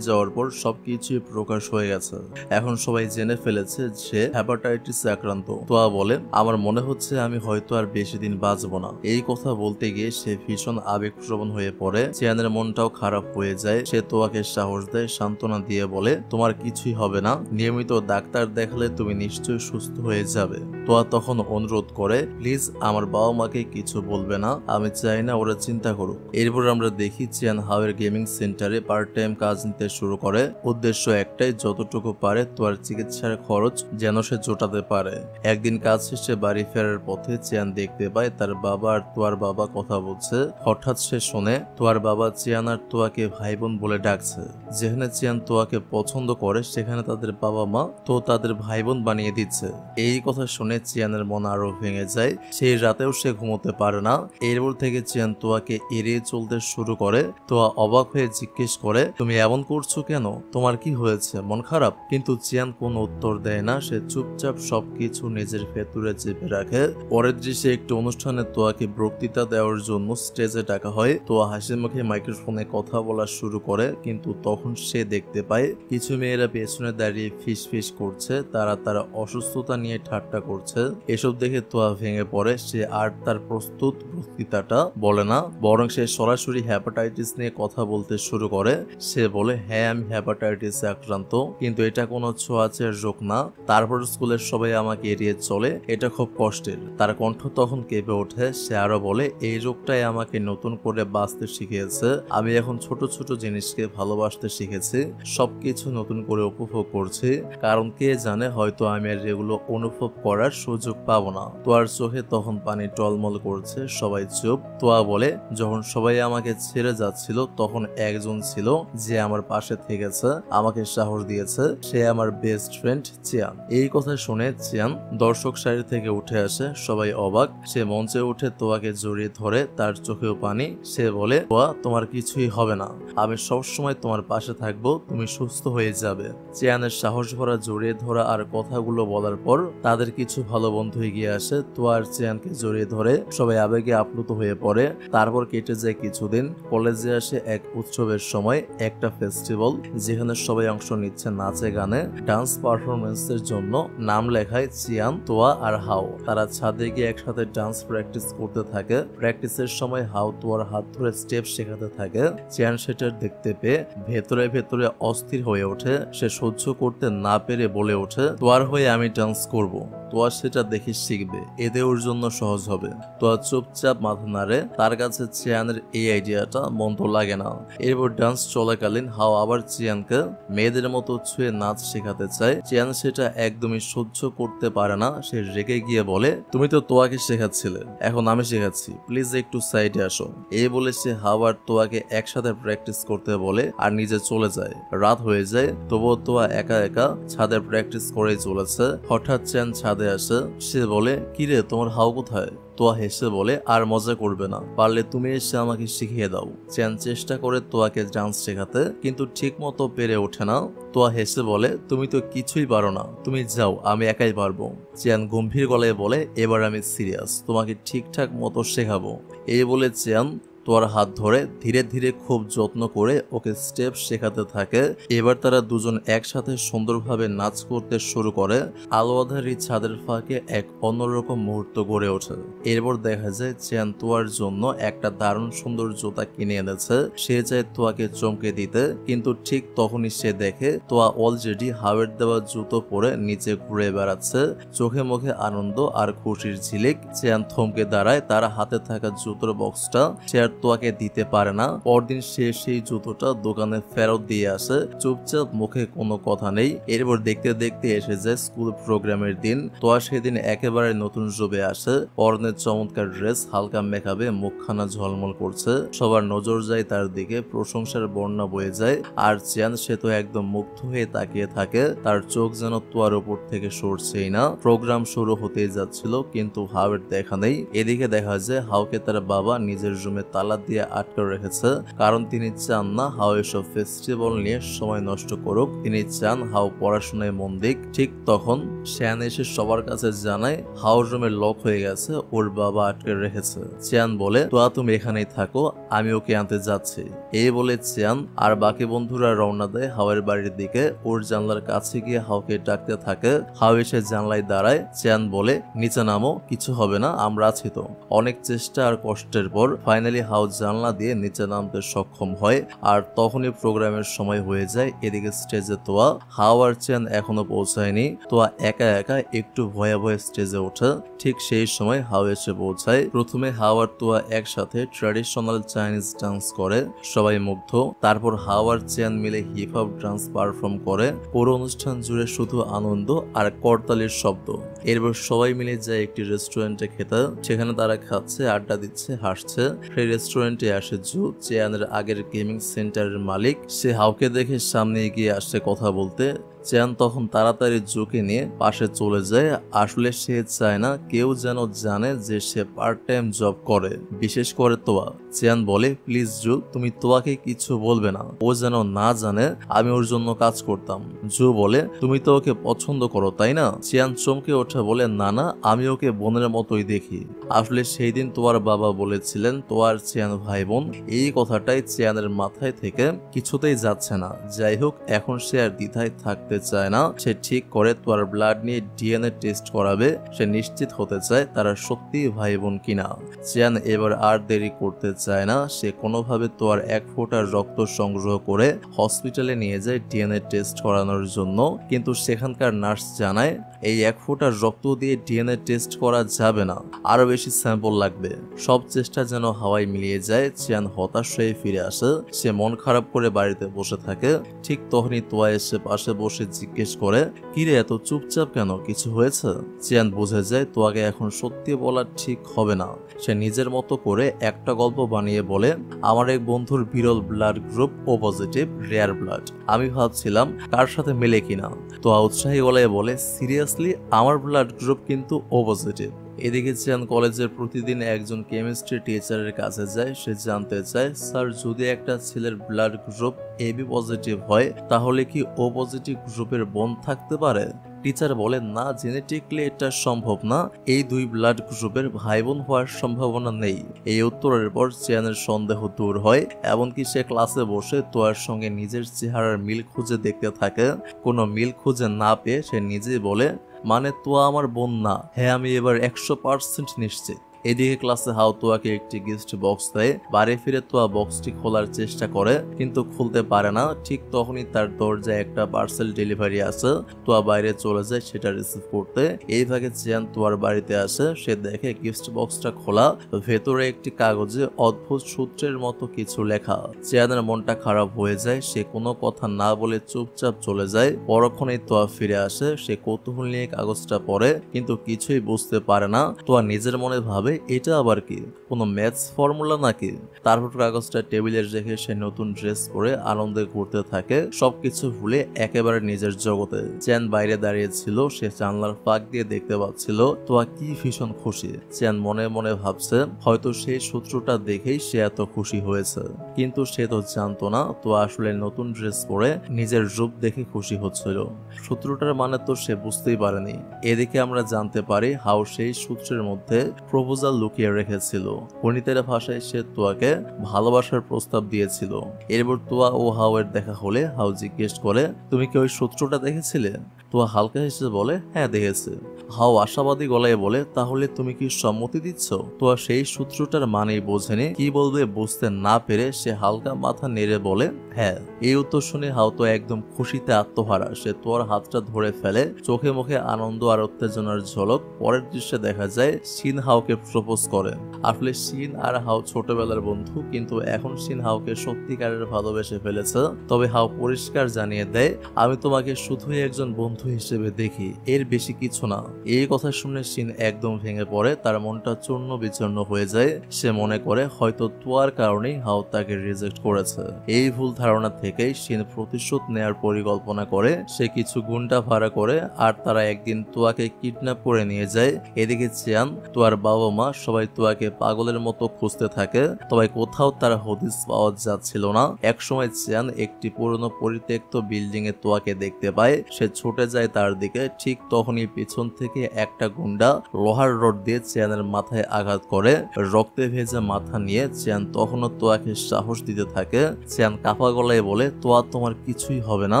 যাওয়ার পর সবকিছুই প্রকাশ হয়ে গেছে। এখন সবাই জেনে ফেলেছে সে হেপাটাইটিসে আক্রান্ত। তোয়া বলে, আমার মনে হচ্ছে আমি হয়তো আর বেশি দিন বাঁচবো না। এই কথা বলতে গিয়ে সে ভীষণ আবেগপ্রবণ হয়ে পড়ে। চেয়ানের মনটাও খারাপ হয়ে যায়। সে তোয়াকে সাহস দেয়, সান্ত্বনা দিয়ে বলে, তোমার কিছুই হবে না, নিয়মিত ডাক্তার দেখালে তুমি নিশ্চয়ই সুস্থ হয়ে যাবে। তোয়া তখন অনুরোধ করে, প্লিজ আমার বাবা মাকে কিছু বলবে না, আমি চাই না ওরা চিন্তা করুক। এরপর আমরা দেখি চেয়ান হাওয়ের গেমিং সেন্টারে পার্ট টাইম কাজ নিতে শুরু করে। উদ্দেশ্য একটাই, যতটুকু পারে তোয়ার চিকিৎসার খরচ যেন সে জোটাতে পারে। একদিন কাজ শেষে বাড়ি ফেরার পথে চেয়ান দেখতে পায় তার বাবা আর তোয়ার বাবা কথা বলছে। হঠাৎ সে শোনে তোয়ার বাবা চেয়ান আর তোয়াকে ভাই বোন বলে ডাকছে। যেখানে চেয়ান তোয়াকে পছন্দ করে সেখানে তাদের বাবা মা তো তাদের ভাই বোন বানিয়ে দিচ্ছে। এই কথা শুনে চেয়ানের মন আরো ভেঙে যায়। সেই রাতেও সে ঘুমোতে পারে না। এরপর থেকে চেয়ান তোয়াকে এড়িয়ে চলতে শুরু করে। তোয়া অবাক হয়ে জিজ্ঞেস করে, তুমি এমন করছো কেন? তোমার কি হয়েছে? মন খারাপ? কিন্তু চেয়ান কোনো উত্তর দেয় না। সে চুপচাপ সবকিছু নিজের ভেতরে চেপে রাখে। পরের দৃশ্যে একটি অনুষ্ঠানে তোয়াকে বক্তৃতা দেওয়ার জন্য স্টেজে ডাকা হয়। তোয়া হাসি মুখে মাইক্রোফোনে কথা বলা শুরু করে, কিন্তু তখন সে দেখতে পায় কিছু মেয়েরা পেছনে দাঁড়িয়ে ফিস ফিস করছে। তারা অসুস্থতা নিয়ে ঠাট্টা করছে। এসব দেখে তোয়া ভেঙে পড়ে। সে আর তার প্রস্তুত বক্তৃতাটা বলে না, বরং সে সরাসরি হেপাটাইটিস নিয়ে কথা বলতে শুরু করে। সে বলে, হ্যাঁ আমি হেপাটাইটিসে আক্রান্ত, কিন্তু এটা কোনো ছোঁয়াচের রোগ না। তারপর স্কুলের সবাই আমাকে এড়িয়ে চলে, এটা খুব কষ্টের। তার কণ্ঠ তখন কেঁপে ওঠে। সে আরো বলে, এই রোগটাই আমাকে নতুন করে বাঁচতে শিখিয়েছে। আমি এখন ছোট ছোট জিনিসকে ভালোবাসতে শিখেছি, সবকিছু নতুন করে উপভোগ করছি। কারণ কে জানে হয়তো আমি আর এগুলো অনুভব করার সুযোগ পাবো না। তোয়ার চোখে তখন পানি টলমল করছে, সবাই চুপ। তোয়া বলে, যখন সবাই আমাকে ছেড়ে যাচ্ছিল তখন একজন ছিল যে আমার পাশে থেকেছে, আমাকে সাহস দিয়েছে, সে আমার বেস্ট ফ্রেন্ড চিয়ান। এই কথা শুনে চিয়ান দর্শক সারি থেকে উঠে আসে, সবাই অবাক। সে মঞ্চে উঠে তোয়াকে জড়িয়ে ধরে, তার চোখেও পানি। সে বলে, তোয়া তোমার কিছুই হবে না, আমি সবসময় তোমার পাশে থাকবো, তুমি সুস্থ হয়ে যাবে। চিয়ানের সাহস ভরা জড়িয়ে ধরা আর কথাগুলো বলার পর তাদের কিছু ভালো বন্ধু এগিয়ে আসে, তোয়া আর চিয়ানকে জড়িয়ে ধরে, সবাই আবেগে আপ্লুত হয়ে পড়ে। তারপর কেটে যায় কিছুদিন। কলেজে আসে এক উৎসবের সময়, একটা ফেস্টিভ্যাল যেখানে সবাই অংশ নিচ্ছে নাচে গানে। ডান্স পারফরমেন্সের জন্য নাম লেখায় চিয়ান, তোয়া আর হাও। তারা ছাদে গিয়ে একসাথে ডান্স প্র্যাকটিস করতে থাকে। প্র্যাকটিসের সময় হাও তোয়ার হাত ধরে স্টেপ শেখাতে থাকে। চিয়ান সেটা দেখতে পেয়ে ভেতরে ভেতরে অস্থির হয়ে ওঠে। সে সহ্য করতে না পেরে বলে ওঠে, তোয়ার হয়ে আমি ডান্স করব। তোয়া সেটা দেখে শিখবে, এতে ওর জন্য সহজ হবে। তোয়া চুপচাপ মাথা নাড়ে। তার কাছে চিয়ানের এই আইডিয়াটা মন্দ লাগে না। এরপর ডান্স চলাকালীন হাও আবার চিয়ানকে মেয়েদের মতো ছুঁয়ে নাচ শেখাতে চায়। চিয়ান সেটা একদমই সহ্য করতে পারে না। সে রেগে গিয়ে বলে, তুমি তো তোয়াকে শেখাচ্ছিলে, এখন আমি শেখাচ্ছি, প্লিজ একটু সাইডে আসো। এই বলে সে হাও আর তোয়াকে একসাথে প্র্যাকটিস করতে বলে আর নিজে চলে যায়। রাত হয়ে যায়, তবুও তোয়া একা একা ছাদে প্র্যাকটিস করেই চলেছে। হঠাৎ চিয়ান ছাদে আসে। সে বলে, কিরে তোমার হাও কোথায়? তোয়া হেসে বলে, আর মজা করবে না, পারলে তুমি এসে আমাকে শিখিয়ে দাও। চিয়ান চেষ্টা করে তোয়াকে ডান্স শেখাতে, কিন্তু ঠিক মতো পেরে ওঠে না। তোয়া হেসে বলে, তুমি তো কিছুই পারো না, তুমি যাও, আমি একাই পারবো। চিয়ান গম্ভীর গলায় বলে, এবার আমি সিরিয়াস, তোমাকে ঠিকঠাক মতো শেখাবো। এই বলে চিয়ান তোয়ার হাত ধরে ধীরে ধীরে খুব যত্ন করে ওকে স্টেপ শেখাতে থাকে। এবার তারা দুজন একসাথে সুন্দরভাবে নাচ করতে শুরু করে। আলো আঁধারি ছাদের ফাঁকে এক অন্যরকম মুহূর্ত গড়ে ওঠে। এরপর দেখা যায় চিয়ান তোয়ার জন্য একটা দারুণ সুন্দর জুতা কিনে এনেছে। সে চায় তোয়াকে চমকে দিতে, কিন্তু ঠিক তখনই সে দেখে তোয়া অলরেডি হাওয়ের দেওয়া জুতো পরে নিচে ঘুরে বেড়াচ্ছে, চোখে মুখে আনন্দ আর খুশির ঝিলিক। চিয়ান থমকে দাঁড়ায়। তার হাতে থাকা জুতোর বক্সটা সে আর তোয়াকে দিতে পারে না। পরদিন সে সেই জুতোটা দোকানে ফেরত দিয়ে আসে, চুপচাপ, মুখে কোনো কথা নেই। এরপর দেখতে দেখতে এসে যায় স্কুল প্রোগ্রামের দিন। তোয়া সেদিন একেবারে নতুন রূপে আসে। পরনের চমৎকার ড্রেস, হালকা মেকআপে মুখখানা ঝলমল করছে। সবার নজর যায় তার দিকে, প্রশংসার বন্যা বয়ে যায়। আর চিয়ান সে তো একদম মুগ্ধ হয়ে তাকিয়ে থাকে। তার চোখ যেন তোয়ার উপর থেকে সরছেই না। প্রোগ্রাম শুরু হতেই যাচ্ছিল, কিন্তু হাওয়ের দেখা নেই। এদিকে দেখা যায় হাওকে তার বাবা নিজের রুমে তালা দিয়ে আটকে রেখেছে, কারণ তিনি চান না হাও এসব ফেস্টিভ্যাল নিয়ে সময় নষ্ট করুক। তিনি চান হাও পড়াশোনায় মন দিক। ঠিক তখন চিয়ান এসে সবার কাছে জানায় হাওর রুমে লক হয়ে গেছে, ওর বাবা আটকে রেখেছে। চিয়ান বলে, তোয়া তুমি এখানেই থাকো, আমি ওকে আনতে যাচ্ছি। এই বলে চিয়ান আর বাকি বন্ধুরা রওনা দেয় হাওয়ের বাড়ির দিকে। ওর জানলার কাছে গিয়ে হাওকে ডাকতে থাকে। হাও এসে জানলায় দাঁড়ায়। চিয়ান বলে, নিচে নামো, কিছু হবে না, আমরা আছি তো। অনেক চেষ্টা আর কষ্টের পর ফাইনালি হাও জানলা দিয়ে নিচে নামতে সক্ষম হয়। আর তখনই প্রোগ্রামের সময় হয়ে যায়। এদিকে স্টেজে তোয়া, হাও আর চিয়ান এখনো পৌঁছায়নি। তোয়া একা একা একটু ভয়ে ভয়ে স্টেজে ওঠে। ঠিক সেই সময় হাও এসে পৌঁছায়। প্রথমে হাও আর তোয়া একসাথে ট্র্যাডিশনাল চাইনিজ ডান্স করে, সবাই মুগ্ধ। তারপর হাও আর চিয়ান মিলে হিপ হপ ডান্স পারফর্ম করে। পুরো অনুষ্ঠান জুড়ে শুধু আনন্দ আর করতালির শব্দ। এরপর সবাই মিলে যায় একটি রেস্টুরেন্টে খেতে। সেখানে তারা খাচ্ছে, আড্ডা দিচ্ছে, হাসছে। সেই রেস্টুরেন্টে আসে জু, চিয়ানের আগের গেমিং সেন্টারের মালিক। সে হাওকে দেখে সামনে এগিয়ে আসছে কথা বলতে। চিয়ান তখন তাড়াতাড়ি জুকে নিয়ে পাশে চলে যায়। আসলে সে চায় না কেউ যেন জানে যে সে পার্ট টাইম জব করে, বিশেষ করে তোয়া। চিয়ান বলে, প্লিজ জু, তুমি তোয়াকে কিছু বলবে না, ও যেন না জানে আমি ওর জন্য কাজ করতাম। জু বলে, তুমি তো ওকে পছন্দ করো তাই না? চিয়ান চমকে ওঠে, বলে, না না, আমি ওকে বোনের মতোই দেখি। আসলে সেই দিন তোয়ার বাবা বলেছিলেন তোয়ার চিয়ান ভাই বোন। এই কথাটাই চিয়ানের মাথায় থেকে কিছুতেই যাচ্ছে না। যাই হোক, এখন সে আর দ্বিধায় থাকতে চায় না। সে ঠিক করে তোয়ার ব্লাড নিয়ে ডিএনএ টেস্ট করাবে। সে নিশ্চিত হতে চায় তারা সত্যি ভাই বোন কিনা। চিয়ান এবার আর দেরি করতে চায় না। সে কোনোভাবে তোয়ার এক ফোঁটা রক্ত সংগ্রহ করে হসপিটালে নিয়ে যায় ডিএনএ টেস্ট করানোর জন্য। কিন্তু সেখানকার নার্স জানায় এই এক ফোঁটা রক্ত দিয়ে ডিএনএ টেস্ট করা যাবে না, আরো বেশি স্যাম্পল লাগবে। সব চেষ্টা যেন হাওয়ায় মিলিয়ে যায়। চিয়ান হতাশ হয়ে ফিরে আসে। সে মন খারাপ করে বাড়িতে বসে থাকে। ঠিক তখনই তোয়া এসে পাশে বসে সে জিজ্ঞেস করে, কিরে এত চুপচাপ কেন, কিছু হয়েছে? চিয়ান বুঝে যায় তোয়াকে এখন সত্যি বলা ঠিক হবে না। সে নিজের মতো করে একটা গল্প বানিয়ে বলে, আমার এক বন্ধুর বিরল ব্লাড গ্রুপ ও পজিটিভ রেয়ার ব্লাড, আমি ভাবছিলাম কার সাথে মেলে কিনা। তোয়া উৎসাহী গলায় বলে, সিরিয়াসলি? আমার ব্লাড গ্রুপ কিন্তু ও পজিটিভ। এদিকে চিয়ান কলেজের প্রতিদিন একজন কেমিস্ট্রি টিচারের কাছে যায়। সে জানতে চায়, স্যার যদি একটা ছেলের ব্লাড গ্রুপ এবি পজিটিভ হয় তাহলে কি ও পজিটিভ গ্রুপের বোন থাকতে পারে? টিচার বলে, না, জেনেটিকলি এটা সম্ভব না, এই দুই ব্লাড গ্রুপের ভাই বোন হওয়ার সম্ভাবনা নেই। এই উত্তরের পর চিয়ানের সন্দেহ দূর হয়, এমনকি সে ক্লাসে বসে তোয়ার সঙ্গে নিজের চেহারার মিল খুঁজে দেখতে থাকে। কোনো মিল খুঁজে না পেয়ে সে নিজেই বলে, মানে তোয়া আমার বোন না? হ্যাঁ, আমি এবার 100% নিশ্চিত। এদিকে ক্লাসে হাও তোয়াকে একটি গিফট বক্স দেয়। বাড়ি ফিরে তোয়া বক্সটি খোলার চেষ্টা করে কিন্তু খুলতে পারে না। ঠিক তখনই তার দরজায় একটা পার্সেল ডেলিভারি আসে। তোয়া বাইরে চলে যায় সেটা রিসিভ করতে। এই ভাগে চিয়ান তোয়ার বাড়িতে আসে। সে দেখে গিফট বক্সটা খোলা, ভেতরে একটি কাগজে অদ্ভুত সূত্রের মতো কিছু লেখা। চিয়ানের মনটা খারাপ হয়ে যায়। সে কোনো কথা না বলে চুপচাপ চলে যায়। পরক্ষণেই তোয়া ফিরে আসে। সে কৌতূহল নিয়ে কাগজটা পড়ে কিন্তু কিছুই বুঝতে পারে না। তোয়া নিজের মনে ভাবে, এটা আবার কি, কোনো ম্যাথস ফর্মুলা নাকি? তারপর কাগজটা টেবিলে রেখে সে নতুন ড্রেস পরে আনন্দে ঘুরতে থাকে, সবকিছু ভুলে একেবারে নিজের জগতে। চ্যান বাইরে দাঁড়িয়ে ছিল। সে জানলার ফাঁক দিয়ে দেখতে পাচ্ছিল তোয়া কি ভীষণ খুশি। চ্যান মনে মনে ভাবছে, হয়তো সেই সূত্রটা দেখেই সে এত খুশি হয়েছে। কিন্তু সে তো জানতো না তোয়া আসলে নতুন ড্রেস পরে নিজের রূপ দেখে খুশি হচ্ছিল। সূত্রটার মানে তো সে বুঝতেই পারেনি। এদিকে আমরা জানতে পারি হাউ সেই সূত্রের মধ্যে প্রপোজাল লুকিয়ে রেখেছিল। গণিতের ভাষায় সে তোয়াকে ভালোবাসার প্রস্তাব দিয়েছিল। এরপর তোয়া ও হাউ এর দেখা হলে হাউ জিজ্ঞেস করে, তুমি কি ওই সূত্রটা দেখেছিলে? তোয়া হালকা হেসে বলে, হ্যাঁ দেখেছে। হাউ আশাবাদী গলায় বলে, তাহলে তুমি কি সম্মতি দিচ্ছ? তোয়া সেই সূত্রটার মানেই বোঝেনি, কি বলবে বুঝতে না পেরে সে হালকা মাথা নেড়ে বলে, হ্যাঁ। এই উত্তর শুনে হাউ তো একদম খুশিতে আত্মহারা। সে তোয়ার হাতটা ধরে ফেলে, চোখে মুখে আনন্দ আর উত্তেজনার ঝলক। পরের দৃশ্যে দেখা যায় শিন হাউকে প্রপোজ করে। আসলে শিন আর হাউ ছোটবেলার বন্ধু, কিন্তু এখন শিন হাউকে সত্যিকারের ভালোবেসে ফেলেছে। তবে হাউ পরিষ্কার জানিয়ে দেয়, আমি তোমাকে শুধুই একজন বন্ধু হিসেবে দেখি, এর বেশি কিছু না। এই কথা শুনে শিন একদম ভেঙে পড়ে। তার মনটা চূর্ণ বিচূর্ণ হয়ে যায়। সে মনে করে হয়তো তোয়ার কারণেই হাউ তাকে রিজেক্ট করেছে। এই ভুল ধারণা থেকেই শিন প্রতিশোধ নেয়ার পরিকল্পনা করে। সে কিছু গুন্ডা ভাড়া করে আর তারা একদিন তোয়াকে কিডন্যাপ করে নিয়ে যায়। এদিকে চিয়ান, তোয়ার বাবা মা সবাই তোয়াকে পাগলের মতো খুঁজতে থাকে, তবে কোথাও তার হদিস পাওয়া যাচ্ছিল না। একসময় চিয়ান একটি পুরনো পরিত্যক্ত বিল্ডিং এ তোয়াকে দেখতে পায়। সে ছুটে যায় তার দিকে। ঠিক তখনই পিছন থেকে একটা গুন্ডা লোহার রড দিয়ে চিয়ানের মাথায় আঘাত করে। রক্তে ভেজে মাথা নিয়ে চিয়ান তখনও তোয়াকে সাহস দিতে থাকে। চিয়ান কাপা গলায় বলে, তোয়া তোমার কিছুই হবে না,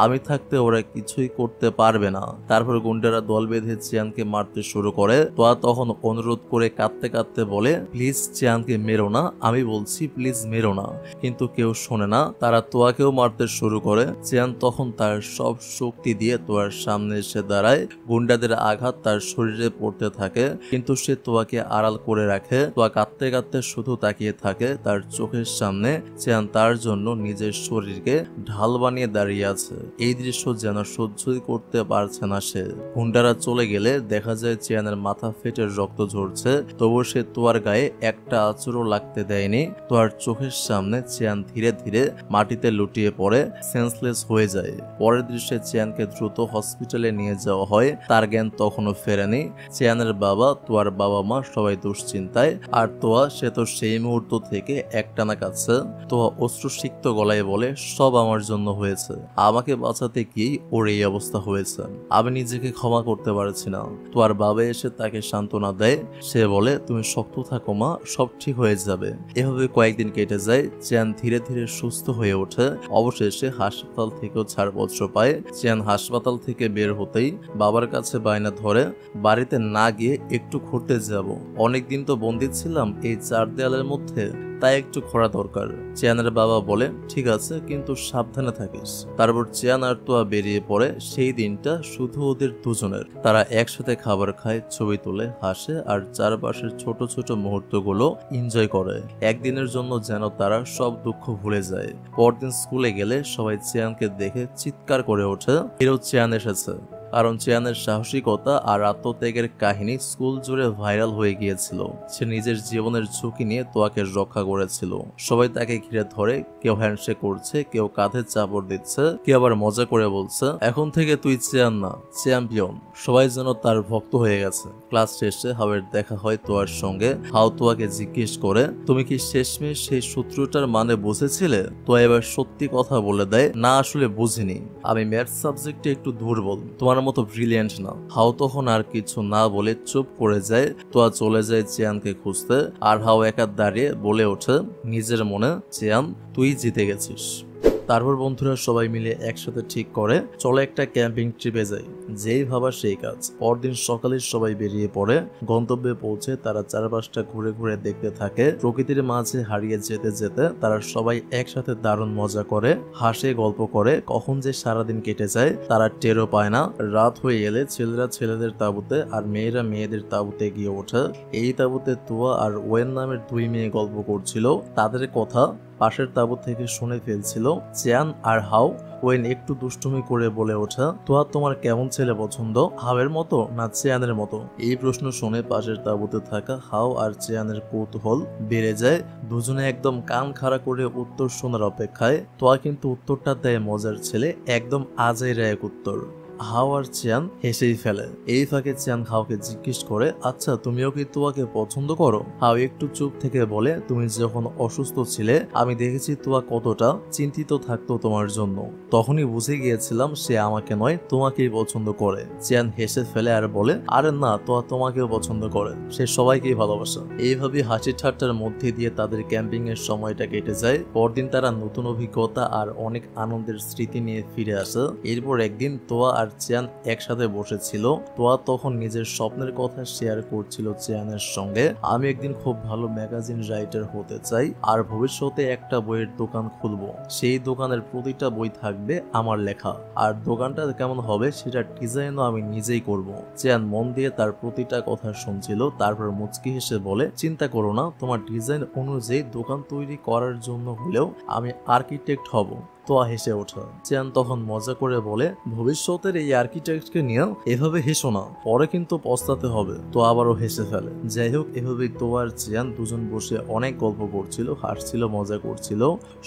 আমি থাকতে ওরা কিছুই করতে পারবে না। তারপর গুন্ডারা দল বেঁধে চিয়ানকে মারতে শুরু করে। তোয়া তখন অনুরোধ করে কাঁদতে কাঁদতে বলে, প্লিজ চিয়ানকে মেরো না, আমি বলছি প্লিজ মেরো না। কিন্তু কেউ শোনে না। তারা তোয়াকেও মারতে শুরু করে। চিয়ান তখন তার সব শক্তি দিয়ে তোয়ার সামনে এসে দাঁড়ায়। গুন্ডাদের আঘাত তার শরীরে পড়তে থাকে কিন্তু সে তোয়াকে আড়াল করে রাখে। তোয়া কাঁদতে কাঁদতে শুধু তাকিয়ে থাকে। তার চোখের সামনে চিয়ান তার জন্য নিজের শরীরকে ঢাল বানিয়ে দাঁড়িয়ে আছে। এই দৃশ্য যেন সহ্যই করতে পারছে না সে। গুন্ডারা চলে গেলে দেখা যায় চিয়ানের মাথা ফেটে রক্ত ঝরছে, তবু সে তোয়ার গায়ে একটা আঁচড়ও লাগতে দেয়নি। তোয়ার চোখের সামনে চিয়ান ধীরে ধীরে মাটিতে লুটিয়ে পড়ে সেন্সলেস হয়ে যায়। পরের দৃশ্যে চিয়ানকে দ্রুত হসপিটালে নিয়ে যাওয়া হয়। তার জ্ঞান তখনও ফেরেনি। চিয়ানের বাবা, তোয়ার বাবা মা সবাই দুশ্চিন্তায়। আর তোয়া, সে তো সেই মুহূর্ত থেকে একটানা কাঁদছে। তোয়া অশ্রুসিক্ত গলায় বলে, সব আমার জন্য হয়েছে, আমাকে বাঁচাতে গিয়েই ওর এই অবস্থা হয়েছে, আমি নিজেকে ক্ষমা করতে পারছি না। তোয়ার বাবা এসে তাকে সান্ত্বনা দেয়। সে বলে, তুমি শক্ত থাকো মা, সব ঠিক হয়ে যাবে। এভাবে কয়েকদিন কেটে যায়। চিয়ান ধীরে ধীরে সুস্থ হয়ে ওঠে। অবশেষে হাসপাতাল থেকেও ছাড়পত্র পায়। চিয়ান হাসপাতাল থেকে বের হতেই বাবার কাছে বায়না ধরে, বাড়িতে না গিয়ে একটু ঘুরতে যাব, অনেকদিন তো বন্দি ছিলাম এই চার দেয়ালের মধ্যে, তাই একটু ঘোরা দরকার। চিয়ানের বাবা বলে ঠিক আছে, কিন্তু সাবধানে থাকিস। তারপর চিয়ান আর তোয়া বেরিয়ে পড়ে। সেই দিনটা শুধু ওদের দুজনের। তারা একসাথে খাবার খায়, ছবি তোলে, হাসে আর চারপাশের ছোট ছোট মুহূর্তগুলো এনজয় করে। একদিনের জন্য যেন তারা সব দুঃখ ভুলে যায়। পরদিন স্কুলে গেলে সবাই চিয়ানকে দেখে চিৎকার করে ওঠে, হিরো চিয়ান এসেছে। কারণ চিয়ানের সাহসিকতা আর আত্মত্যাগের কাহিনী স্কুল জুড়ে ভাইরাল হয়ে গিয়েছিল। সে নিজের জীবনের ঝুঁকি নিয়ে তোয়াকে রক্ষা করেছিল। সবাই তাকে ঘিরে ধরে, কেউ হ্যান্ডশেক করছে, কেউ কাঁধে চাপড় দিচ্ছে, কেউ আবার মজা করে বলছে এখন থেকে তুই চিয়ান না, চ্যাম্পিয়ন। সবাই যেন তার ভক্ত হয়ে গেছে। ক্লাস শেষে হাওয়ের দেখা হয় তোয়ার সঙ্গে। হাও তোয়াকে জিজ্ঞেস করে তুমি কি শেষমেশ সেই সূত্রটার মানে বুঝেছিলে? তোয়া এবার সত্যি কথা বলে দেয়, না আসলে বুঝিনি, আমি ম্যাথ সাবজেক্টে একটু দুর্বল, তোমার মতো ব্রিলিয়েন্ট না। হাও তখন আর কিছু না বলে চুপ করে যায়। তোয়া চলে যায় চিয়ানকে খুঁজতে। আর হাও একা দাঁড়িয়ে বলে ওঠে নিজের মনে, চিয়ান তুই জিতে গেছিস। তারপর বন্ধুরা সবাই মিলে একসাথে ঠিক করে চলো একটা ক্যাম্পিং ট্রিপে যাই। যেই ভাবা সেই কাজ। পরদিন সকালে সবাই বেরিয়ে পড়ে। গন্তব্যে পৌঁছে তারা চারপাশটা ঘুরে ঘুরে দেখতে থাকে। প্রকৃতির মাঝে হারিয়ে যেতে যেতে তারা সবাই একসাথে দারুণ মজা করে, হাসে, গল্প করে। কখন যে সারাদিন কেটে যায় তারা টেরও পায় না। রাত হয়ে এলে ছেলেরা ছেলেদের তাঁবুতে আর মেয়েরা মেয়েদের তাঁবুতে গিয়ে ওঠে। এই তাঁবুতে তোয়া আর ওয়েন নামের দুই মেয়ে গল্প করছিল। তাদের কথা পাশের তাঁবু থেকে শুনে ফেলছিল চিয়ান আর হাও। ওয়েন একটু দুষ্টুমি করে বলে ওঠে তোয়া তোমার কেমন ছেলে পছন্দ, হাওয়ের মতো না চিয়ানের মতো? এই প্রশ্ন শুনে পাশের তাঁবুতে থাকা হাও আর চিয়ানের কৌতূহল বেড়ে যায়। দুজনে একদম কান খাড়া করে উত্তর শোনার অপেক্ষায়। তোয়া কিন্তু উত্তরটা দেয় মজার ছেলে, একদম আজাইরা এক উত্তর। হাও আর চিয়ান হেসেই ফেলে। এই ফাঁকে চিয়ান হাওকে জিজ্ঞেস করে আচ্ছা তুমিও কি তোয়াকে পছন্দ করো? হাও একটু চুপ থেকে বলে তুমি যখন অসুস্থ ছিলে আমি দেখেছি তোয়া কতটা চিন্তিত থাকতো তোমার জন্য। তখনই বুঝে গিয়েছিলাম সে আমাকে নয় তোমাকেই পছন্দ করে। চিয়ান হেসে ফেলে আর বলে আরে না, তোয়া তোমাকেও পছন্দ করে, সে সবাইকেই ভালোবাসে। এইভাবে হাসি ঠাট্টার মধ্যে দিয়ে তাদের ক্যাম্পিং এর সময়টা কেটে যায়। পরদিন তারা নতুন অভিজ্ঞতা আর অনেক আনন্দের স্মৃতি নিয়ে ফিরে আসে। এরপর একদিন তোয়া আর চিয়ান একসাথে বসেছিল। তোয়া তখন নিজের স্বপ্নের কথা শেয়ার করছিল চিয়ানের সঙ্গে। আমি একদিন খুব ভালো ম্যাগাজিন রাইটার হতে চাই আর ভবিষ্যতে একটা বইয়ের দোকান খুলবো। সেই দোকানের প্রতিটা বই থাকবে আমার লেখা, আর দোকানটা কেমন হবে সেটা ডিজাইনও আমি নিজেই করব। চিয়ান মন দিয়ে তার প্রতিটা কথা শুনছিল। তারপর মুচকি হেসে বলে চিন্তা করো না, তোমার ডিজাইন অনুযায়ী দোকান তৈরি করার জন্য হলেও আমি আর্কিটেক্ট হব। তোয়া হেসে ওঠে। চিয়ান তখন মজা করে বলে ভবিষ্যতের এই আর্কিটেক্টকে নিয়ে এভাবে হেসো না, পরে কিন্তু পস্তাতে হবে। তো আবারও হেসে ফেলে। যাই হোক, এভাবেই তোয়া আর চিয়ান দুজন বসে অনেক গল্প করছিল, হাসছিল, মজা করছিল।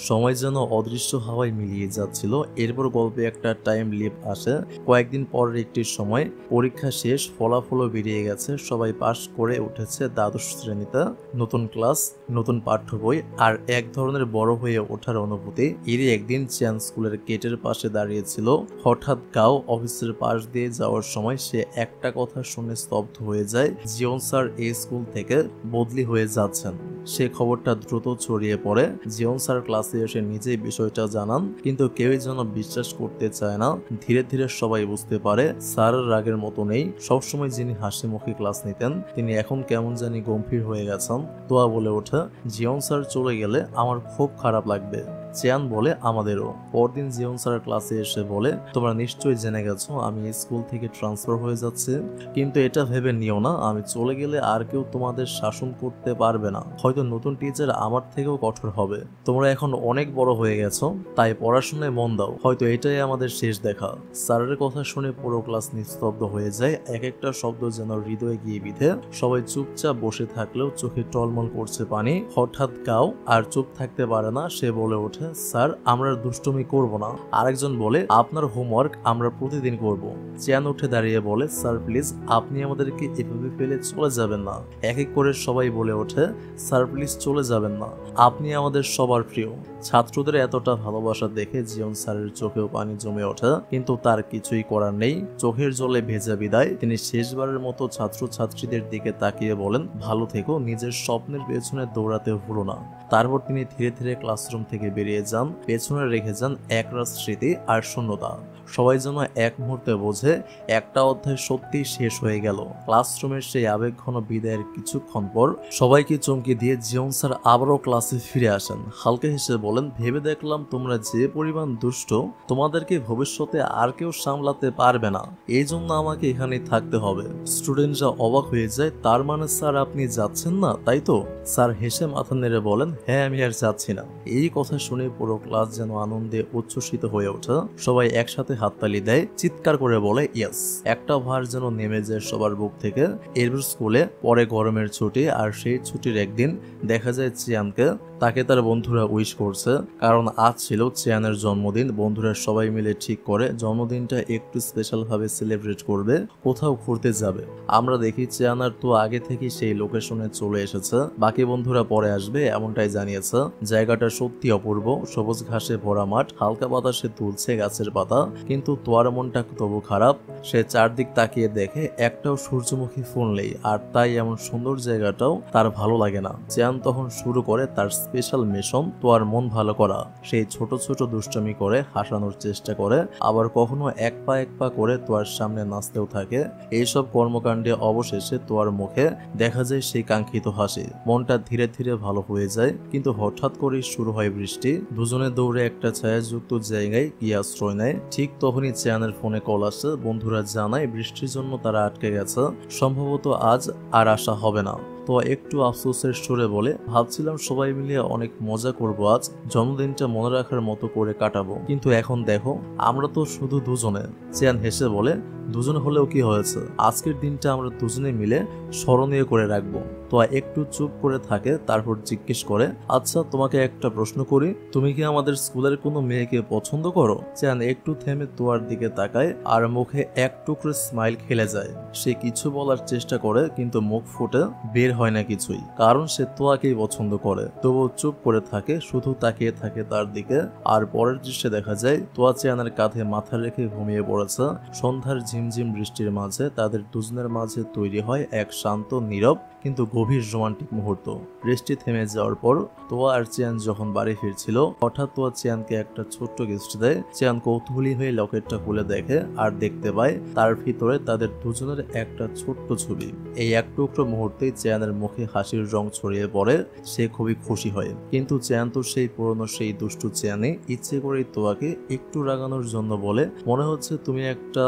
সময় যেন অদৃশ্য হাওয়ায় মিলিয়ে যাচ্ছিল। এরপর গল্পে একটা টাইম লিপ আসে। কয়েকদিন পরের একটি সময়, পরীক্ষা শেষ, ফলাফলও বেরিয়ে গেছে, সবাই পাশ করে উঠেছে দ্বাদশ শ্রেণীতে। নতুন ক্লাস, নতুন পাঠ্য বই আর এক ধরনের বড় হয়ে ওঠার অনুভূতি। এরই একদিন চিয়ান স্কুলের গেটের পাশে দাঁড়িয়েছিল। হঠাৎ গাও অফিসের পাশ দিয়ে যাওয়ার সময় সে একটা কথা শুনে স্তব্ধ হয়ে যায়। জিওন স্যার এই স্কুল থেকে বদলি হয়ে যাচ্ছেন। সে খবরটা দ্রুত ছড়িয়ে পড়ে। জিওন স্যার ক্লাসে এসে নিজেই বিষয়টা জানান, কিন্তু কেউই যেন বিশ্বাস করতে চায় না। ধীরে ধীরে সবাই বুঝতে পারে স্যারের রাগের মতো নেই। সবসময় যিনি হাসি মুখে ক্লাস নিতেন তিনি এখন কেমন জানি গম্ভীর হয়ে গেছেন। তোয়া বলে ওঠে জিওন স্যার চলে গেলে আমার খুব খারাপ লাগবে। চিয়ান বলে আমাদেরও। পরদিন জিওন স্যার ক্লাসে এসে বলে তোমরা নিশ্চয়ই জেনে গেছো আমি স্কুল থেকে ট্রান্সফার হয়ে যাচ্ছে, কিন্তু এটা ভেবে নিও না আমি চলে গেলে আর কেউ তোমাদের শাসন করতে পারবে না। হয়তো নতুন টিচার আমার থেকেও কঠোর হবে। তোমরা এখন অনেক বড় হয়ে গেছো, তাই পড়াশোনায় মন দাও। হয়তো এটাই আমাদের শেষ দেখা। স্যারের কথা শুনে পুরো ক্লাস নিস্তব্ধ হয়ে যায়। এক একটা শব্দ যেন হৃদয়ে গিয়ে বিধে। সবাই চুপচাপ বসে থাকলেও চোখে টলমল করছে পানি। হঠাৎ গাও আর চুপ থাকতে পারে না। সে বলে ওঠে স্যার আমরা দুষ্টুমি করব না। আরেকজন বলে আপনার হোমওয়ার্ক আমরা প্রতিদিন করব। চিয়ান উঠে দাঁড়িয়ে বলে স্যার প্লিজ আপনি আমাদেরকে এভাবে ফেলে চলে যাবেন না। এক এক করে সবাই বলে ওঠে স্যার প্লিজ চলে যাবেন না, আপনি আমাদের সবার প্রিয়। ছাত্রদের এতটা ভালোবাসা দেখে জিওন স্যারের চোখেও পানি জমে ওঠে, কিন্তু তার কিছুই করার নেই। চোখের জলে ভেজা বিদায়। তিনি শেষবারের মতো ছাত্র ছাত্রীদের দিকে তাকিয়ে বলেন ভালো থেকো, নিজের স্বপ্নের পেছনে দৌড়াতে ভুলো না। তারপর তিনি ধীরে ধীরে ক্লাসরুম থেকে বেরিয়ে যান। পেছনে রেখে যান একরাশ স্মৃতি আর শূন্যতা। সবাই যেন এক মুহূর্তে বোঝে একটা অধ্যায় সত্যিই শেষ হয়ে গেল। ক্লাসরুমের সেই আবেগঘন বিদায়ের কিছুক্ষণ পর সবাইকে চমকে দিয়ে জিওন স্যার আবারও ক্লাসে ফিরে আসেন। হালকা হেসে বলেন, ভেবে দেখলাম তোমরা যে পরিমাণ দুষ্ট, তোমাদেরকে ভবিষ্যতে আর কেউ সামলাতে পারবে না, এই জন্য আমাকে এখানেই থাকতে হবে। স্টুডেন্টরা অবাক হয়ে যায়, তার মানে স্যার আপনি যাচ্ছেন না তাই তো? স্যার হেসে মাথা নেড়ে বলেন, হ্যাঁ আমি আর যাচ্ছি না। এই কথা শুনে পুরো ক্লাস যেন আনন্দে উচ্ছ্বসিত হয়ে ওঠে। সবাই একসাথে হাততালি দেয়, চিৎকার করে বলে ইয়েস। একটা ভার যেন নেমে যায় সবার বুক থেকে। এরপর স্কুলে পরে গরমের ছুটি, আর সেই ছুটির একদিন দেখা যায় চিয়ানকে। তাকে তার বন্ধুরা উইশ করছে, কারণ আজ ছিল চিয়ানের জন্মদিন। বন্ধুরা সবাই মিলে ঠিক করে জন্মদিনটা একটু স্পেশাল ভাবে সেলিব্রেট করবে, কোথাও ঘুরতে যাবে। আমরা দেখি চিয়ান আর তো আগে থেকে সেই লোকেশনে চলে এসেছে, বাকি বন্ধুরা পরে আসবে এমনটাই জানিয়েছে। জায়গাটা সত্যি অপূর্ব, সবুজ ঘাসে ভরা মাঠ, হালকা বাতাসে দুলছে গাছের পাতা। কিন্তু তোয়ার মনটা তবু খারাপ। সে চারদিক তাকিয়ে দেখে একটাও সূর্যমুখী ফুল নেই, আর তাই এমন সুন্দর জায়গাটাও তার ভালো লাগে না। চিয়ান তখন শুরু করে তার স্পেশাল মিশন, তোয়ার মন ভালো করা। সেই ছোট ছোট দুষ্টামি করে হাসানোর চেষ্টা করে, আবার কখনো এক পা করে তোয়ার সামনে নাচতেও থাকে। এইসব কর্মকাণ্ডে অবশেষে তোয়ার মুখে দেখা যায় সেই কাঙ্ক্ষিত হাসি। মনটা ধীরে ধীরে ভালো হয়ে যায়। কিন্তু হঠাৎ করেই শুরু হয় বৃষ্টি। দুজনে দৌড়ে একটা ছায়াযুক্ত জায়গায় গিয়ে আশ্রয় নেয়। ঠিক তখনই চিয়ানের ফোনে কল আসে। বন্ধুরা জানায় বৃষ্টির জন্য তারা আটকে গেছে, সম্ভবত আজ আর আসা হবে না। তো একটু আফসোসের সুরে বলে, ভাবছিলাম সবাই মিলিয়ে অনেক মজা করব, আজ জন্মদিনটা মনে রাখার মতো করে কাটাবো, কিন্তু এখন দেখো আমরা তো শুধু দুজনে। চিয়ান হেসে বলে, দুজনে হলেও কি হয়েছে, আজকের দিনটা আমরা দুজনে মিলে স্মরণীয় করে রাখবো। তো একটু চুপ করে থাকে, তারপর জিজ্ঞেস করে, আচ্ছা তোমাকে একটা প্রশ্ন করি, তুমি কি আমাদের স্কুলের কোনো মেয়েকে পছন্দ করো? চিয়ান একটু থেমে তোয়ার দিকে তাকায়, আর মুখে এক টুকরো স্মাইল খেলে যায়। সে কিছু বলার চেষ্টা করে, কিন্তু মুখ ফুটে বের হয় না কিছুই, কারণ সে তোয়াকেই পছন্দ করে। তবুও চুপ করে থাকে, শুধু তাকিয়ে থাকে তার দিকে। আর পরের দৃশ্যে দেখা যায় তোয়া চিয়ানের কাঁধে মাথা রেখে ঘুমিয়ে পড়েছে। সন্ধ্যার ঝিমঝিম বৃষ্টির মাঝে তাদের দুজনের মাঝে তৈরি হয় এক শান্ত, নীরব কিন্তু গভীর রোমান্টিক মুহূর্ত। বৃষ্টি থেমে যাওয়ার পর তোয়া আর চিয়ান যখন বাড়ি ফিরছিল, হঠাৎ তোয়া চিয়ানকে একটা ছোট্ট গিফট দেয়। চিয়ান কৌতূহলী হয়ে লকেটটা খুলে দেখে, আর দেখতে পায় তার ভিতরে তাদের দুজনের একটা ছোট্ট ছবি। এই এক টুকরো মুহূর্তেই চিয়ানের মুখে হাসির রং ছড়িয়ে পড়ে। সে খুবই খুশি হয়। কিন্তু চিয়ান তো সেই পুরনো, সেই দুষ্টু চিয়ানে ইচ্ছে করেই তোয়াকে একটু রাগানোর জন্য বলে, মনে হচ্ছে তুমি একটা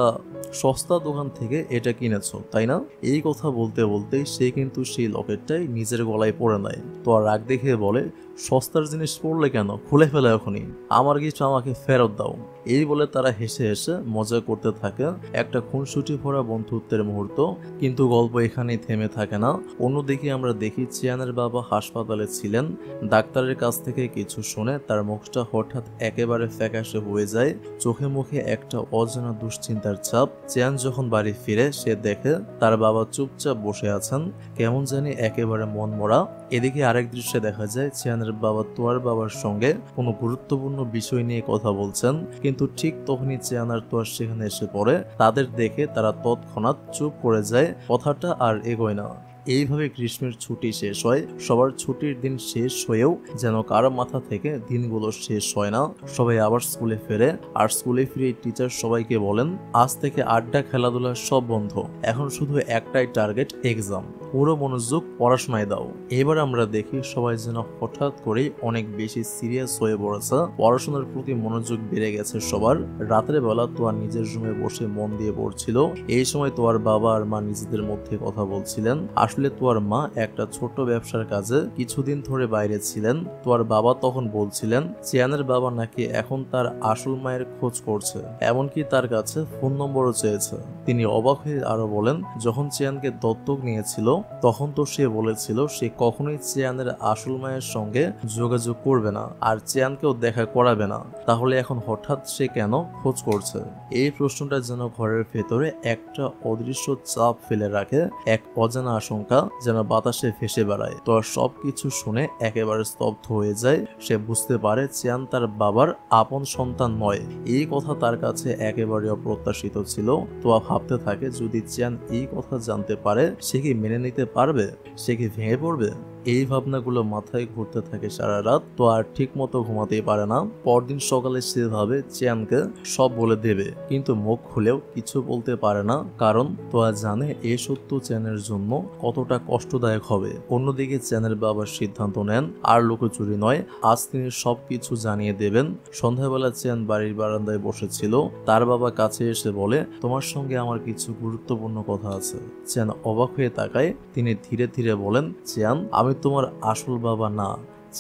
সস্তা দোকান থেকে এটা কিনেছো তাই না? এই কথা বলতে বলতেই সে কিন্তু সেই লকেটটাই নিজের গলায় পরে নেয়। তো আর রাগ দেখে বলে, সস্তার জিনিস পড়লে কেন, খুলে ফেলে এখনই, আমার কিছু আমাকে ফেরত দাও। এই বলে তারা হেসে হেসে মজা করতে থাকে। একটা খুনসুটি ভরা বন্ধুত্বের মুহূর্ত। কিন্তু গল্প এখানেই থেমে থাকে না। অন্যদিকে আমরা দেখি চিয়ানের বাবা হাসপাতালে ছিলেন। ডাক্তারের কাছ থেকে কিছু শুনে তার মুখটা হঠাৎ একেবারে ফ্যাকাশে হয়ে যায়। চোখে মুখে একটা অজানা দুশ্চিন্তার ছাপ। চিয়ান যখন বাড়ি ফিরে, সে দেখে তার বাবা চুপচাপ বসে আছেন, কেমন জানি একেবারে মনমরা। এদিকে আরেক দৃশ্যে দেখা যায় চিয়ানের বাবা তোয়ার বাবার সঙ্গে কোনো গুরুত্বপূর্ণ বিষয় নিয়ে কথা বলছেন। কিন্তু ঠিক তখনই চিয়ান আর তোয়ার সেখানে এসে পড়ে। তাদের দেখে তারা তৎক্ষণাৎ চুপ করে যায়, কথাটা আর এগোয় না। এইভাবে গ্রীষ্মের ছুটি শেষ হয়। সবার ছুটির দিন শেষ হয়েও যেন কারো মাথা থেকে দিনগুলো শেষ হয় না। সবাই আবার স্কুলে ফেরে, আর স্কুলে ফিরে টিচার সবাইকে বলেন, আজ থেকে আড্ডা, খেলাধুলা সব বন্ধ, এখন শুধু একটাই টার্গেট, এক্সাম। পুরো মনোযোগ পড়াশোনায় দাও। এবার আমরা দেখি সবাই যেন হঠাৎ করেই অনেক বেশি সিরিয়াস হয়ে পড়েছে। পড়াশোনার প্রতি মনোযোগ বেড়ে গেছে সবার। রাতের বেলা তোয়ার নিজের রুমে বসে মন দিয়ে পড়ছিল। এই সময় তোয়ার বাবা আর মা নিজেদের মধ্যে কথা বলছিলেন। আসলে তোয়ার মা একটা ছোট ব্যবসার কাজে কিছুদিন ধরে বাইরে ছিলেন। তোয়ার বাবা তখন বলছিলেন চিয়ানের বাবা নাকি এখন তার আসল মায়ের খোঁজ করছে, এমনকি তার কাছে ফোন নম্বরও চেয়েছে। তিনি অবাক হয়ে আরো বলেন, যখন চিয়ানকে দত্তক নিয়েছিল তখন তো সে বলেছিল সে কখনোই চিয়ানের আসল মায়ের সঙ্গে যোগাযোগ করবে না, আর চিয়ানকেও দেখা করাবে না। তাহলে এখন হঠাৎ সে কেন খোঁজ করছে? এই প্রশ্নটা যেন ঘরের ভেতরে একটা অদৃশ্য চাপ ফেলে রাখে। এক অজানা আশঙ্কা যেন বাতাসে ভেসে বেড়ায়। তো সবকিছু শুনে একেবারে স্তব্ধ হয়ে যায়। সে বুঝতে পারে চিয়ান তার বাবার আপন সন্তান নয়। এই কথা তার কাছে একেবারে অপ্রত্যাশিত ছিল। তো ভাবতে থাকে, যদি চিয়ান এই কথা জানতে পারে, সে কি মেনে নিতে পারবে? সে কি ভেঙে পড়বে? এই ভাবনাগুলো মাথায় ঘুরতে থাকে সারা রাত। তো আর ঠিক মতো ঘুমাতেই পারে না। পরদিন সকালে সে ভাবে চিয়ানকে সব বলে দেবে, কিন্তু মুখ খুলেও কিছু বলতে পারে না, কারণ তোয়া জানে এই সত্য চ্যানের জন্য কতটা কষ্টদায়ক হবে। অন্যদিকে চ্যানের বাবার সিদ্ধান্ত নেন আর লুকোচুরি নয়, আজ তিনি সবকিছু জানিয়ে দেবেন। সন্ধ্যাবেলা চ্যান বাড়ির বারান্দায় বসেছিল। তার বাবা কাছে এসে বলে, তোমার সঙ্গে আমার কিছু গুরুত্বপূর্ণ কথা আছে। চ্যান অবাক হয়ে তাকায়। তিনি ধীরে ধীরে বলেন, চ্যান, আমি তোমার আসল বাবা না।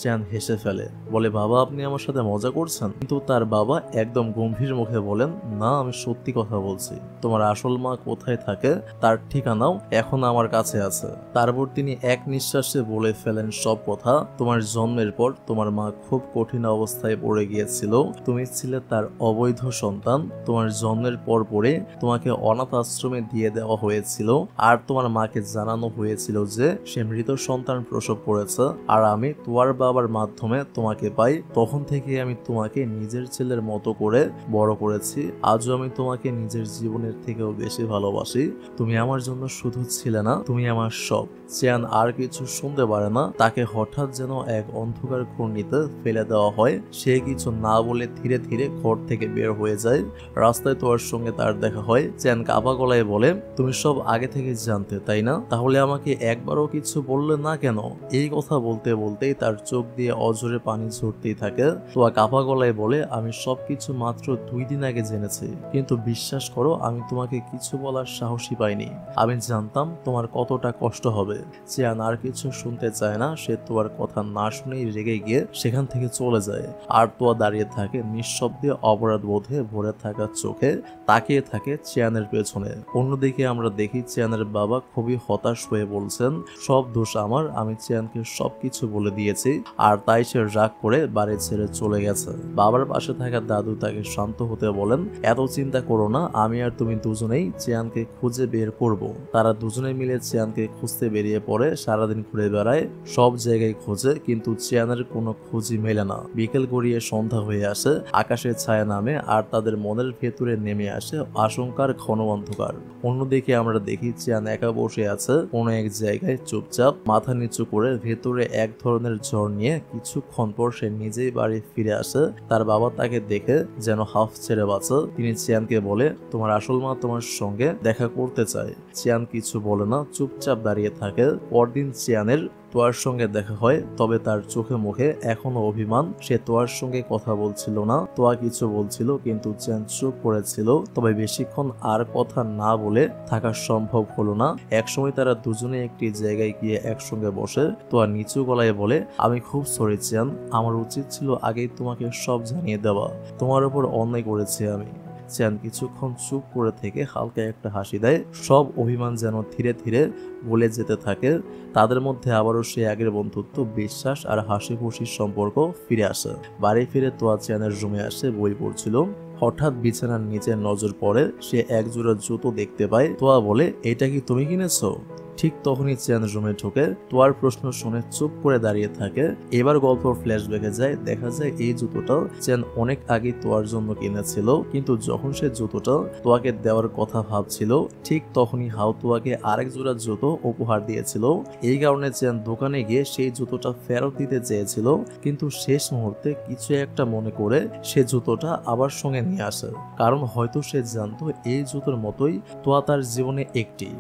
চ্যান হেসে ফেলে, বলে, বাবা, আপনি আমার সাথে মজা করছেন? কিন্তু তার বাবা একদম গম্ভীর মুখে বলেন, না, আমি সত্যি কথা বলছি। তোমার আসল মা কোথায় থাকে তার ঠিকানাও এখন আমার কাছে আছে। তারপর তিনি এক নিঃশ্বাসে বলে ফেলেন সব কথা। তোমার জন্মের পর তোমার মা খুব কঠিন অবস্থায় পড়ে গিয়েছিল। তুমি ছিলে তার অবৈধ সন্তান। তোমার জন্মের পর পরে তোমাকে অনাথ আশ্রমে দিয়ে দেওয়া হয়েছিল, আর তোমার মাকে জানানো হয়েছিল যে সে মৃত সন্তান প্রসব করেছে, আর আমি তোমার বাবার মাধ্যমে তোমাকে পাই। তখন থেকে আমি তোমাকে নিজের ছেলের মতো করে বড় করেছি। আজও আমি তোমাকে নিজের জীবনের থেকেও বেশি ভালোবাসি। তুমি আমার জন্য শুধু ছিলে না, তুমি আমার সব। চিয়ান আর কিছু শুনতে পারে না। তাকে হঠাৎ যেন এক অন্ধকার ঘূর্ণিতে ফেলে দেওয়া হয়। সে কিছু না বলে ধীরে ধীরে ঘর থেকে বের হয়ে যায়। রাস্তায় তোয়ার সঙ্গে তার দেখা হয়। চিয়ান কাঁপা গলায় বলে, তুমি সব আগে থেকে জানতে, তাই না? তাহলে আমাকে একবারও কিছু বললে না কেন? এই কথা বলতে বলতেই তার চোখ দিয়ে অঝরে পানি ঝরতেই থাকে। তোয়া কাঁপা গলায় বলে, আমি সবকিছু মাত্র 2 দিন আগে জেনেছি, কিন্তু বিশ্বাস করো, আমি তোমাকে কিছু বলার সাহসই পাইনি। আমি জানতাম তোমার কতটা কষ্ট হবে। চিয়ান আর কিছু শুনতে চায় না। সে তোয়ার কথা না শুনেই রেগে গিয়ে সেখান থেকে চলে যায়। আর তোয়া দাঁড়িয়ে থাকে নিঃশব্দে, অপরাধ বোধে ভরে থাকা চোখে তাকিয়ে থাকে চিয়ানের পেছনে। অন্যদিকে আমরা দেখি চিয়ানের বাবা খুবই হতাশ হয়ে বলছেন, সব দোষ আমার, আমি চিয়ানকে সবকিছু বলে দিয়েছি, আর তাই সে রাগ করে বাড়ি ছেড়ে চলে গেছে। বাবার পাশে থাকা দাদু তাকে শান্ত হতে বলেন, এত চিন্তা করো না, আমি আর তুমি দুজনেই চিয়ানকে খুঁজে বের করব। তারা দুজনে মিলে চিয়ানকে খুঁজতে বেরিয়ে পড়ে। সারাদিন ঘুরে বেড়ায়, সব জায়গায় খোঁজে, কিন্তু চিয়ানের কোনো খোঁজই মেলে না। বিকেল গড়িয়ে সন্ধ্যা হয়ে আসে, আকাশের ছায়া নামে, আর তাদের মনের ভেতরে নেমে আসে আশঙ্কার ঘন অন্ধকার। অন্যদিকে আমরা দেখি চিয়ান একা বসে আছে কোনো এক জায়গায়, চুপচাপ মাথা নিচু করে। ভেতরে এক ধরনের ঝড় নিয়ে কিছুক্ষণ পর সে নিজেই বাড়ি ফিরে আসে। তার বাবা তাকে দেখে যেন হাফ ছেড়ে বাঁচে। তিনি চিয়ানকে বলে, তোমার আসল মা তোমার সঙ্গে দেখা করতে চায়। চিয়ান কিছু বলে না, চুপচাপ দাঁড়িয়ে থাকে। পরদিন চিয়ানের তোয়ার সঙ্গে দেখা হয়, তবে তার চোখে মুখে এখনো অভিমান। সে তোয়ার সঙ্গে কথা বলছিল না। তোয়া কিছু বলছিল, কিন্তু চিয়ান চুপ করেছিল। তবে বেশিক্ষণ আর কথা না বলে থাকা সম্ভব হলো না। একসময় তারা দুজনে একটি জায়গায় গিয়ে একসঙ্গে বসে। তোয়া নিচু গলায় বলে, আমি খুব সরি চিয়ান, আমার উচিত ছিল আগেই তোমাকে সব জানিয়ে দেওয়া। তোমার উপর অন্যায় করেছি আমি। চিয়ান কিছুক্ষণ চুপ করে থেকে হালকা একটা হাসি দেয়। সব অভিমান যেন ধীরে ধীরে গলে যেতে থাকে। তাদের মধ্যে আবারও সে আগের বন্ধুত্ব, বিশ্বাস আর হাসি খুশির সম্পর্ক ফিরে আসে। বাড়ি ফিরে তোয়া চিয়ানের রুমে আসে, বই পড়ছিল। হঠাৎ বিছানার নিচে নজর পড়ে। সে এক জোড়া জুতো দেখতে পায়। তোয়া বলে, এটা কি তুমি কিনেছো? ঠিক তখনই চিয়ান রুমে ঢোকে। তোয়ার প্রশ্ন শুনে চুপ করে দাঁড়িয়ে থাকে। এবার গল্প ফ্ল্যাশব্যাকে যায়। দেখা যায় এই জুতোটা চিয়ান অনেক আগে তোয়ার জন্য কিনেছিল, কিন্তু যখন সে জুতোটা তোয়াকে দেওয়ার কথা ভাবছিল, ঠিক তখনই হাও তোয়াকে আরেক জোড়া জুতো উপহার দিয়েছিল। এই কারণে চিয়ান দোকানে গিয়ে সেই জুতোটা ফেরত দিতে চেয়েছিল, কিন্তু শেষ মুহূর্তে কিছু একটা মনে করে সে জুতোটা আবার সঙ্গে নিয়ে আসে। কারণ হয়তো সে জানতো এই জুতোর মতোই তোয়া তার জীবনে একটি।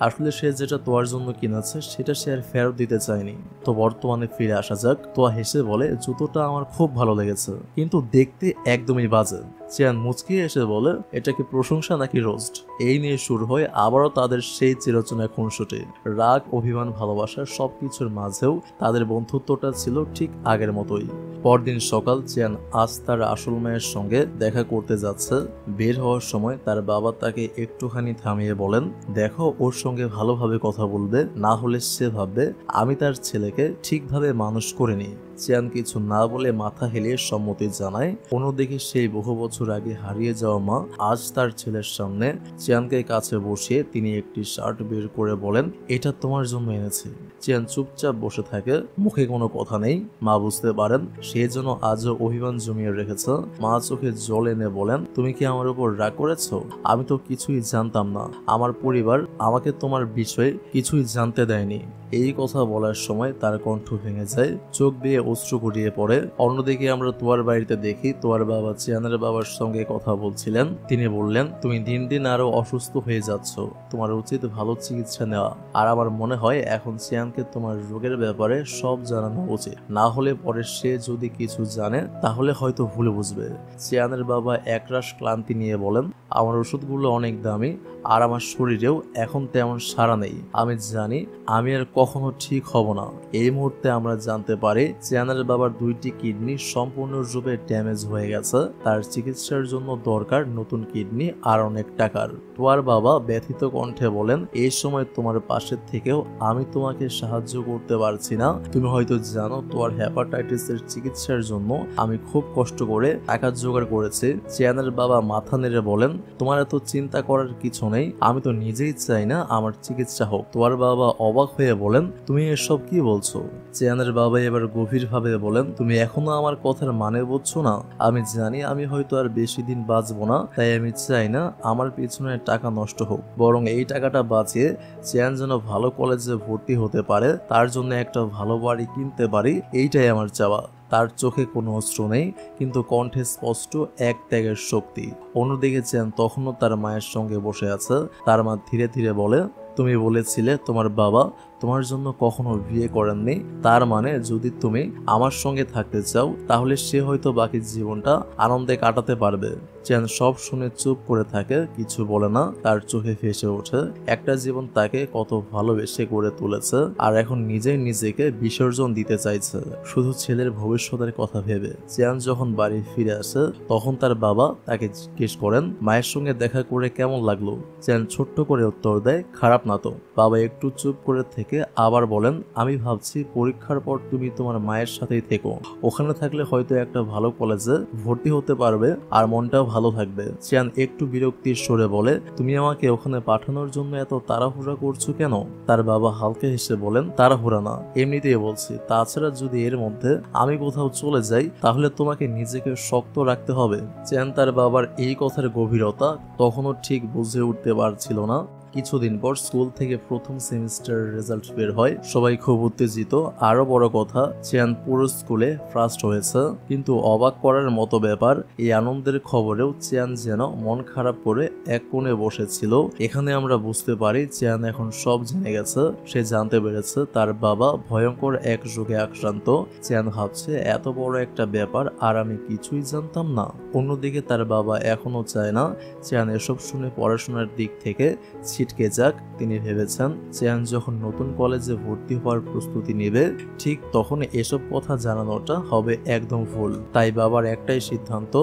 আসলে সে যেটা তোয়ার জন্য কিনেছে সেটা সে আর ফেরত দিতে চায়নি। তো বর্তমানে ফিরে আসা যাক। তোয়া হেসে বলে, জুতোটা আমার খুব ভালো লেগেছে, কিন্তু দেখতে একদমই বাজে। চিয়ান মুচকি এসে বলে, এটা কি প্রশংসা নাকি রোস্ট? এই নিয়ে শুরু হয় আবারও তাদের সেই চিরচেনা খুনসুটি। রাগ, অভিমান, ভালোবাসা সবকিছুর মাঝেও তাদের বন্ধুত্বটা ছিল ঠিক আগের মতোই। পরদিন সকাল, চিয়ান আজ তার আসল মায়ের সঙ্গে দেখা করতে যাচ্ছে। বের হওয়ার সময় তার বাবা তাকে একটুখানি থামিয়ে বলেন, দেখো, ওর সঙ্গে ভালোভাবে কথা বলবে, না হলে সে ভাববে আমি তার ছেলেকে ঠিকভাবে মানুষ করিনি। চিয়ান কিছু না বলে মাথা হেলিয়ে সম্মতি জানায়। অন্যদিকে সেই বহু বছর আগে হারিয়ে যাওয়া মা আজ তার ছেলের সামনে। চিয়ানকে কাছে বসিয়ে তিনি একটি শার্ট বের করে বলেন, এটা তোমার জন্য এনেছি। চিয়ান চুপচাপ বসে থাকে, মুখে কোনো কথা নেই। মা বুঝতে পারেন সে যেন আজও অভিমান জমিয়ে রেখেছে। মা চোখে জল এনে বলেন, তুমি কি আমার উপর রাগ করেছো? আমি তো কিছুই জানতাম না। আমার পরিবার আমাকে তোমার বিষয়ে কিছুই জানতে দেয়নি। এই কথা বলার সময় তার কণ্ঠ ভেঙে যায়, চোখ দিয়ে অশ্রু গড়িয়ে পড়ে। অন্যদিকে আমরা তোয়ার বাড়িতে দেখি তোয়ার বাবা চিয়ানের বাবার সঙ্গে কথা বলছিলেন। তিনি বললেন, তুমি দিন দিন আরো অসুস্থ হয়ে যাচ্ছ, তোমার উচিত ভালো চিকিৎসা নেওয়া। আর আমার মনে হয় এখন চিয়ানকে তোমার রোগের ব্যাপারে সব জানানো উচিত, না হলে পরে সে যদি কিছু জানে তাহলে হয়তো ভুলে বুঝবে। চিয়ানের বাবা একরাশ ক্লান্তি নিয়ে বলেন, আমার ওষুধগুলো অনেক দামি আর আমার শরীরেও এখন তেমন সাড়া নেই। আমি জানি আমি আর কখনো ঠিক হব না। এই মুহূর্তে আমরা জানতে পারি চিয়ানের বাবার 2টি কিডনি সম্পূর্ণরূপে ড্যামেজ হয়ে গেছে। তার চিকিৎসার জন্য দরকার নতুন কিডনি আর অনেক টাকার। তোয়ার বাবা ব্যথিত কণ্ঠে বলেন, এই সময় তোমার পাশে থেকেও আমি তোমাকে সাহায্য করতে পারছি না। তুমি হয়তো জানো তোয়ার হেপাটাইটিসের চিকিৎসার জন্য আমি খুব কষ্ট করে টাকা জোগাড় করেছি। চিয়ানের বাবা মাথা নেড়ে বলেন, তোমার এত চিন্তা করার কিছু নেই, আমি তো নিজেই চাই না আমার চিকিৎসা হোক। তোয়ার বাবা অবাক হয়ে বলেন, তুমি এসব কি বলছো? চিয়ানের বাবা এবার গভীরভাবে বলেন, তুমি এখনো আমার কথার মানে বুঝছো না? আমি জানি আমি হয়তো আর বেশি দিন বাঁচবো না, তাই আমি চাই না আমার পিছনে টাকা নষ্ট হোক, বরং এই টাকাটা বাঁচিয়ে চিয়ান যেন ভালো কলেজে ভর্তি হতে পারে, তার জন্য একটা ভালো বাড়ি কিনতে পারি, এইটাই আমার চাওয়া। তার চোখে কোনো অস্ত্র নেই, কিন্তু কণ্ঠে স্পষ্ট এক ত্যাগের শক্তি। অন্যদিকে চিয়ান তখনও তার মায়ের সঙ্গে বসে আছে। তার মা ধীরে ধীরে বলে, তুমি বলেছিলে তোমার বাবা তোমার জন্য কখনো বিয়ে করেননি, তার মানে যদি তুমি আমার সঙ্গে থাকতে চাও তাহলে সে হয়তো বাকি জীবনটা আনন্দে কাটাতে পারবে। চিয়ান সব শুনে চুপ করে থাকে, কিছু বলে না। তার চোখে ভেসে ওঠে একটা জীবন তাকে কত ভালোবেসে গড়ে তুলেছে, আর এখন নিজেই নিজেকে বিসর্জন দিতে চাইছে শুধু ছেলের ভবিষ্যতের কথা ভেবে। চিয়ান যখন বাড়ি ফিরে আসে তখন তার বাবা তাকে জিজ্ঞেস করেন, মায়ের সঙ্গে দেখা করে কেমন লাগলো? চিয়ান ছোট্ট করে উত্তর দেয়, খারাপ না তো। বাবা একটু চুপ করে থেকে আবার বলেন, আমি ভাবছি পরীক্ষার পর তুমি তোমার মায়ের সাথেই থেকো, ওখানে থাকলে হয়তো একটা ভালো কলেজে ভর্তি হতে পারবে আর মনটাও ভালো থাকবে। চিয়ান একটু বিরক্তির সরে বলে, তুমি আমাকে ওখানে পাঠানোর জন্য এত তাড়াহুড়া করছো কেন? তার বাবা হালকা হেসে বলেন, তাড়াহুড়া না, এমনিতেই বলছি। তাছাড়া যদি এর মধ্যে আমি কোথাও চলে যাই তাহলে তোমাকে নিজেকে শক্ত রাখতে হবে। চিয়ান তার বাবার এই কথার গভীরতা তখনও ঠিক বুঝে উঠতে পারছিল না। কিছুদিন পর স্কুল থেকে প্রথম সেমিস্টার রেজাল্ট বের হয়, সবাই খুব উত্তেজিত। আরো বড় কথা, চিয়ান পুরো স্কুলে ফার্স্ট হয়েছে। কিন্তু অবাক করার মতো ব্যাপার, এই আনন্দের খবরেও চিয়ান যেন মন খারাপ করে এক কোণে বসেছিল। এখানে আমরা বুঝতে পারি চিয়ান এখন সব জেনে গেছে। সে জানতে পেরেছে তার বাবা ভয়ঙ্কর এক রোগে আক্রান্ত। চিয়ান ভাবছে, এত বড় একটা ব্যাপার আর আমি কিছুই জানতাম না। অন্যদিকে তার বাবা এখনো চায় না চিয়ান এসব শুনে পড়াশোনার দিক থেকে ছিটকে যাক। তিনি ভেবেছেন চিয়ান যখন নতুন কলেজে ভর্তি হওয়ার প্রস্তুতি নেবে ঠিক তখন এসব কথা জানানোটা হবে একদম ভুল। তাই বাবার একটাই সিদ্ধান্ত,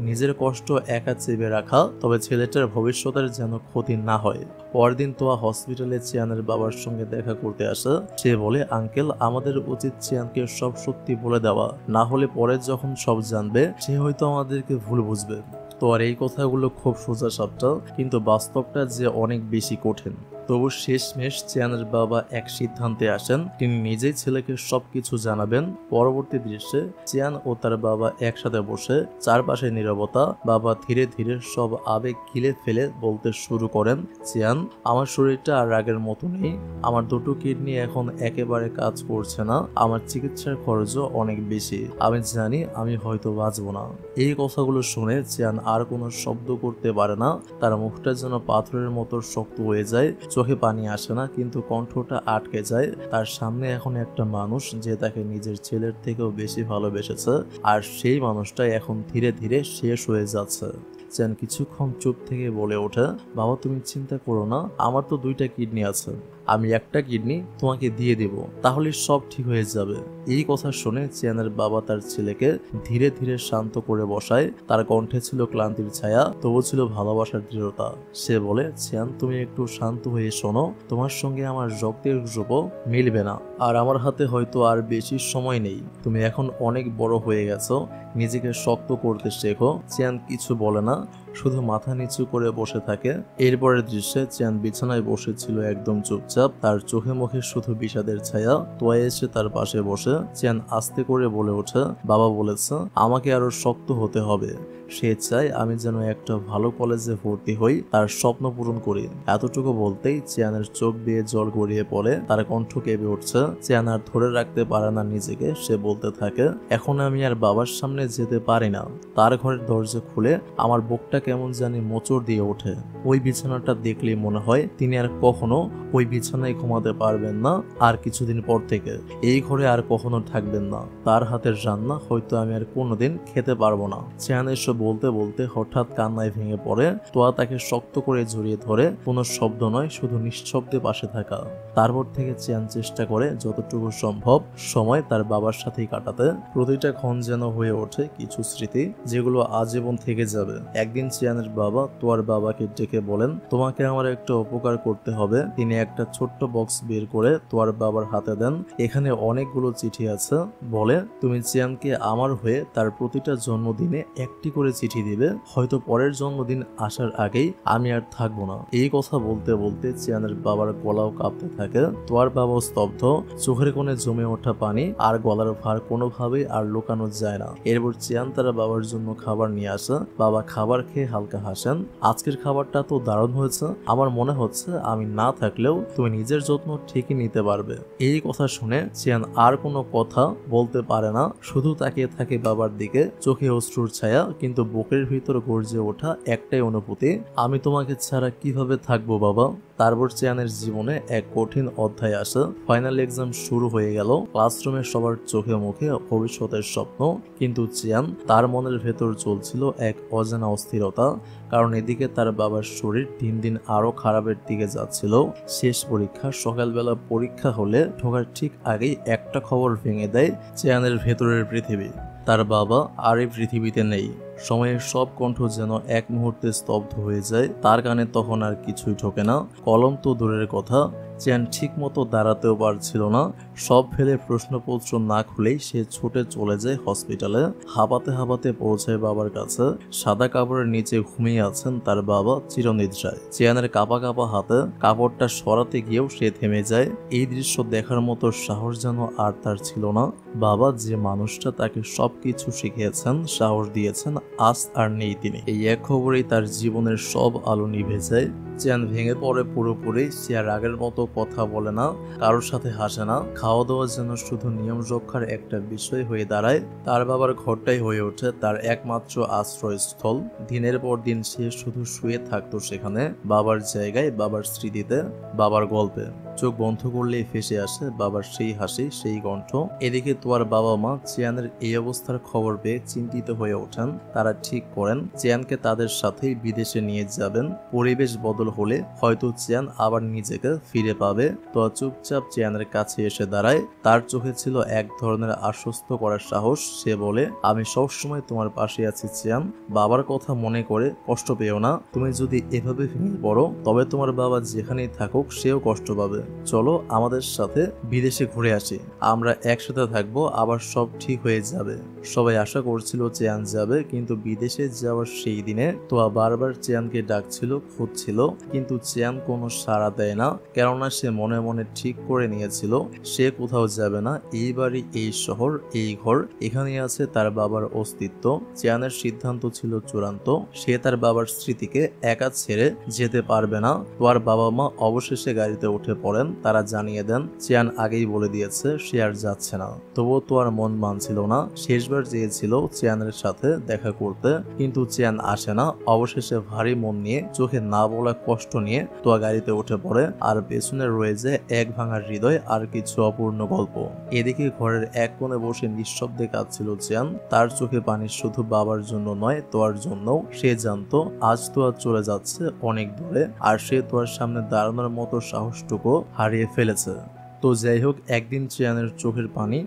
নিজের কষ্ট একা চেপে রাখা, তবে ছেলেটার ভবিষ্যতের যেন ক্ষতি না হয়। পরদিন তোয়া হসপিটালে চিয়ানের বাবার সঙ্গে দেখা করতে আসে। সে বলে, আঙ্কেল, আমাদের উচিত চিয়ানকে সব সত্যি বলে দেওয়া, না হলে পরে যখন সব জানবে সে হয়তো আমাদেরকে ভুল বুঝবে। তো আর এই কথাগুলো খুব সোজা সাপটা, কিন্তু বাস্তবটা যে অনেক বেশি কঠিন। তবু শেষমেশ চিয়ানের বাবা এক সিদ্ধান্তে আসেন, তিনি নিজেই ছেলেকে সবকিছু জানাবেন। পরবর্তী দৃশ্যে চিয়ান ও তার বাবা একসাথে বসে, চারপাশে নীরবতা। বাবা ধীরে ধীরে সব আবেগ গিলে ফেলে বলতে শুরু করেন, চিয়ান, আমার শরীরটা আর আগের মতো নেই, আমার 2টো কিডনি এখন একেবারে কাজ করছে না, আমার চিকিৎসার খরচও অনেক বেশি, আমি জানি আমি হয়তো বাঁচবো না। এই কথাগুলো শুনে চিয়ান আর কোনো শব্দ করতে পারে না। তার মুখটা যেন পাথরের মতো শক্ত হয়ে যায়, চোখে পানি আসে না, কিন্তু কণ্ঠটা আটকে যায়। তার সামনে এখন একটা মানুষ যে তাকে নিজের ছেলের থেকেও বেশি ভালোবেসেছে, আর সেই মানুষটাই এখন ধীরে ধীরে শেষ হয়ে যাচ্ছে। চিয়ান কিছুক্ষণ চুপ থেকে বলে ওঠে, বাবা তুমি চিন্তা করো না, আমার তো 2টা কিডনি আছে, আমি একটা কিডনি তোমাকে দিয়ে দেব, তাহলে সব ঠিক হয়ে যাবে। এই কথা শুনে চিয়ানের বাবা তার ছেলেকে ধীরে ধীরে শান্ত করে বসায়। তার কণ্ঠে ছিল ক্লান্তির ছায়া, তবু ছিল ভালোবাসার দৃঢ়তা। সে বলে, চিয়ান তুমি একটু শান্ত হয়ে শোনো, তোমার সঙ্গে আমার রক্তের গ্রুপও মিলবে না, আর আমার হাতে হয়তো আর বেশি সময় নেই, তুমি এখন অনেক বড় হয়ে গেছো, নিজেকে শক্ত করতে শেখো। চিয়ান কিছু বলে না, শুধু মাথা নিচু করে বসে থাকে। এরপরের দৃশ্যে চিয়ান বিছানায় বসেছিল একদম চুপচাপ, তার চোখে মুখে শুধু বিষাদের ছায়া। তোয়া এসে তার পাশে বসে। চিয়ান আস্তে করে বলে ওঠে, বাবা বলেছে আমাকে আরো শক্ত হতে হবে, সে চায় আমি যেন একটা ভালো কলেজে ভর্তি হই, তার স্বপ্ন পূরণ করি। এতটুকু বলতেই চিয়ানের চোখ বেয়ে জল গড়িয়ে পড়ে, তার কণ্ঠ কেঁপে উঠছে। চিয়ান আর ধরে রাখতে পারে না নিজেকে, সে বলতে থাকে, এখন আমি আর বাবার সামনে যেতে পারি না। তার ঘরের দরজা খুলে আমার বুকটা কেমন জানি মোচড় দিয়ে ওঠে। ওই বিছানাটা দেখলেই মনে হয় তিনি আর কখনো ওই বিছানায় ঘুমাতে পারবেন না। আর কিছুদিন পর থেকে এই ঘরে আর কখনো থাকবেন না। তার হাতের রান্না হয়তো আমি আর কোনোদিন খেতে পারবো না। চিয়ান এসব বলতে বলতে হঠাৎ কান্নায় ভেঙে পড়ে। তোয়া তাকে শক্ত করে জড়িয়ে ধরে, কোনো শব্দ নয়, শুধু নিঃশব্দে পাশে থাকা। তারপর থেকে চিয়ান চেষ্টা করে যতটুকু সম্ভব সময় তার বাবার সাথেই কাটাতে। প্রতিটা ক্ষণ যেন হয়ে ওঠে কিছু স্মৃতি, যেগুলো আজীবন থেকে যাবে। একদিন চিয়ানের বাবা তোয়ার বাবাকে ডেকে বলেন, তোমাকে আমার একটা উপকার করতে হবে। তিনি একটা ছোট্ট বক্স বের করে তোয়ার বাবার হাতে দেন। এখানে অনেকগুলো চিঠি আছে। বলে, তুমি চিয়ানকে আমার হয়ে তার প্রতিটা জন্মদিনে একটি করে চিঠি দিবে। হয়তো পরের জন্মদিন আসার আগেই আমি আর থাকবো না। এই কথা বলতে বলতে চিয়ানের বাবার গলাও কাঁপতে থাকে। তোয়ার বাবাও স্তব্ধ, চোখের কোণে জমে ওঠা পানি আর গলার ভার কোনোভাবেই আর লুকানো যায় না। এরপর চিয়ান তার বাবার জন্য খাবার নিয়ে আসে। বাবা খাবার খেয়ে হালকা হাসেন। আজকের খাবারটা তো দারুণ হয়েছে। আমার মনে হচ্ছে আমি না থাকলেও তুমি নিজের যত্ন ঠিকই নিতে পারবে। এই কথা শুনে চিয়ান আর কোনো কথা বলতে পারে না, শুধু তাকিয়ে থাকে বাবার দিকে, চোখে অশ্রুর ছায়া, কিন্তু বুকের ভিতর গর্জে ওঠা একটাই অনুভূতি, আমি তোমাকে ছাড়া কিভাবে থাকবো বাবা। তারপর চিয়ানের জীবনে এক কঠিন অধ্যায় আসে। ফাইনাল এক্সাম শুরু হয়ে গেল। ক্লাসরুমে সবার চোখে মুখে ভবিষ্যতের স্বপ্ন, কিন্তু চিয়ান তার মনের ভেতর চলছিল এক অজানা অস্থিরতা। কারণ এদিকে তার বাবার শরীর দিন দিন আরো খারাপের দিকে যাচ্ছিল। শেষ পরীক্ষা সকালবেলা পরীক্ষা হলে ঢোকার ঠিক আগেই একটা খবর ভেঙে দেয় চিয়ানের ভেতরের পৃথিবী। তার বাবা আর এই পৃথিবীতে নেই। সময়ের সব কণ্ঠ যেন এক মুহূর্তে স্তব্ধ হয়ে যায়। তার কানে তখন আর কিছুই ঢোকে না। কলম তো দূরের কথা, চিয়ান ঠিক মতো দাঁড়াতেও পারছিল না। সব ফেলে প্রশ্নপত্র না খুলেই সে ছুটে চলে যায় হসপিটালে। হাঁপাতে হাঁপাতে পৌঁছায় বাবার কাছে। সাদা কাপড়ের নিচে ঘুমিয়ে আছেন তার বাবা চিরনিদ্রায়। চিয়ানের কাঁপা কাঁপা হাতে কাপড়টা সরাতে গিয়েও সে থেমে যায়। এই দৃশ্য দেখার মতো সাহস যেন আর তার ছিল না। বাবা যে মানুষটা তাকে সবকিছু শিখিয়েছেন, সাহস দিয়েছেন, আজ আর নেই তিনি। এই এক খবরেই তার জীবনের সব আলো নিভে যায়। চিয়ান ভেঙে পড়ে পুরোপুরি। সে আর আগের মতো কথা বলে না, কারোর সাথে হাসে না। খাওয়া দাওয়া যেন শুধু নিয়ম রক্ষার একটা বিষয় হয়ে দাঁড়ায়। তার বাবার ঘরটাই হয়ে ওঠে তার একমাত্র আশ্রয়স্থল। দিনের পর দিন সে শুধু শুয়ে থাকতো সেখানে, বাবার জায়গায়, বাবার স্মৃতিতে, বাবার গল্পে। চোখ বন্ধ করলেই ফেসে আসে বাবার সেই হাসি, সেই কণ্ঠ। এদিকে তোয়ার বাবা মা চিয়ানের এই অবস্থার খবর পেয়ে চিন্তিত হয়ে ওঠেন। তারা ঠিক করেন চিয়ানকে তাদের সাথেই বিদেশে নিয়ে যাবেন। পরিবেশ বদল হলে হয়তো চিয়ান আবার নিজেকে ফিরে পাবে। তোয়া চুপচাপ চিয়ানের কাছে এসে দাঁড়ায়। তার চোখে ছিল এক ধরনের আশ্বস্ত করার সাহস। সে বলে, আমি সবসময় তোমার পাশে আছি চিয়ান। বাবার কথা মনে করে কষ্ট পেও না। তুমি যদি এভাবে ভেঙে পড়ো তবে তোমার বাবা যেখানেই থাকুক সেও কষ্ট পাবে। চলো আমাদের সাথে বিদেশে ঘুরে আসি, আমরা একসাথে থাকবো, আবার সব ঠিক হয়ে যাবে। সবাই আশা করছিল চিয়ান যাবে, কিন্তু বিদেশে যাওয়ার সেই দিনে তোয়া বারবার চিয়ানকে ডাকছিল, খুঁজছিল, কিন্তু চিয়ান কোনো সাড়া দেয় না। কেননা সে মনে মনে ঠিক করে নিয়েছিল সে কোথাও যাবে না। এই বাড়ি, এই শহর, এই ঘর, এখানেই আছে তার বাবার অস্তিত্ব। চিয়ানের সিদ্ধান্ত ছিল চূড়ান্ত। সে তার বাবার স্মৃতিকে একা ছেড়ে যেতে পারবে না। তোয়ার বাবা মা অবশেষে গাড়িতে উঠে পড়েন। তারা জানিয়ে দেন চিয়ান আগেই বলে দিয়েছে সে আর যাচ্ছে না। তবুও তোয়ার মন মানছিল না। শেষবার চেয়েছিল চিয়ানের সাথে দেখা করতে, কিন্তু চিয়ান আসে না। অবশেষে ভারী মন নিয়ে, চোখে না বলা কষ্ট নিয়ে তোয়া গাড়িতে উঠে পড়ে। আর পেছনে রয়ে যায় এক ভাঙা হৃদয় আর কিছু অপূর্ণ গল্প। এদিকে ঘরের এক কোণে বসে নিঃশব্দে কাঁদছিল চিয়ান। তার চোখে পানি শুধু বাবার জন্য নয়, তোয়ার জন্য। সে জানতো আজ তোয়া চলে যাচ্ছে অনেক দূরে, আর সে তোয়ার সামনে দাঁড়ানোর মতো সাহসটুকু হারিয়ে ফেলেছে। তো যাই হোক, একদিন চিয়ানের চোখের পানি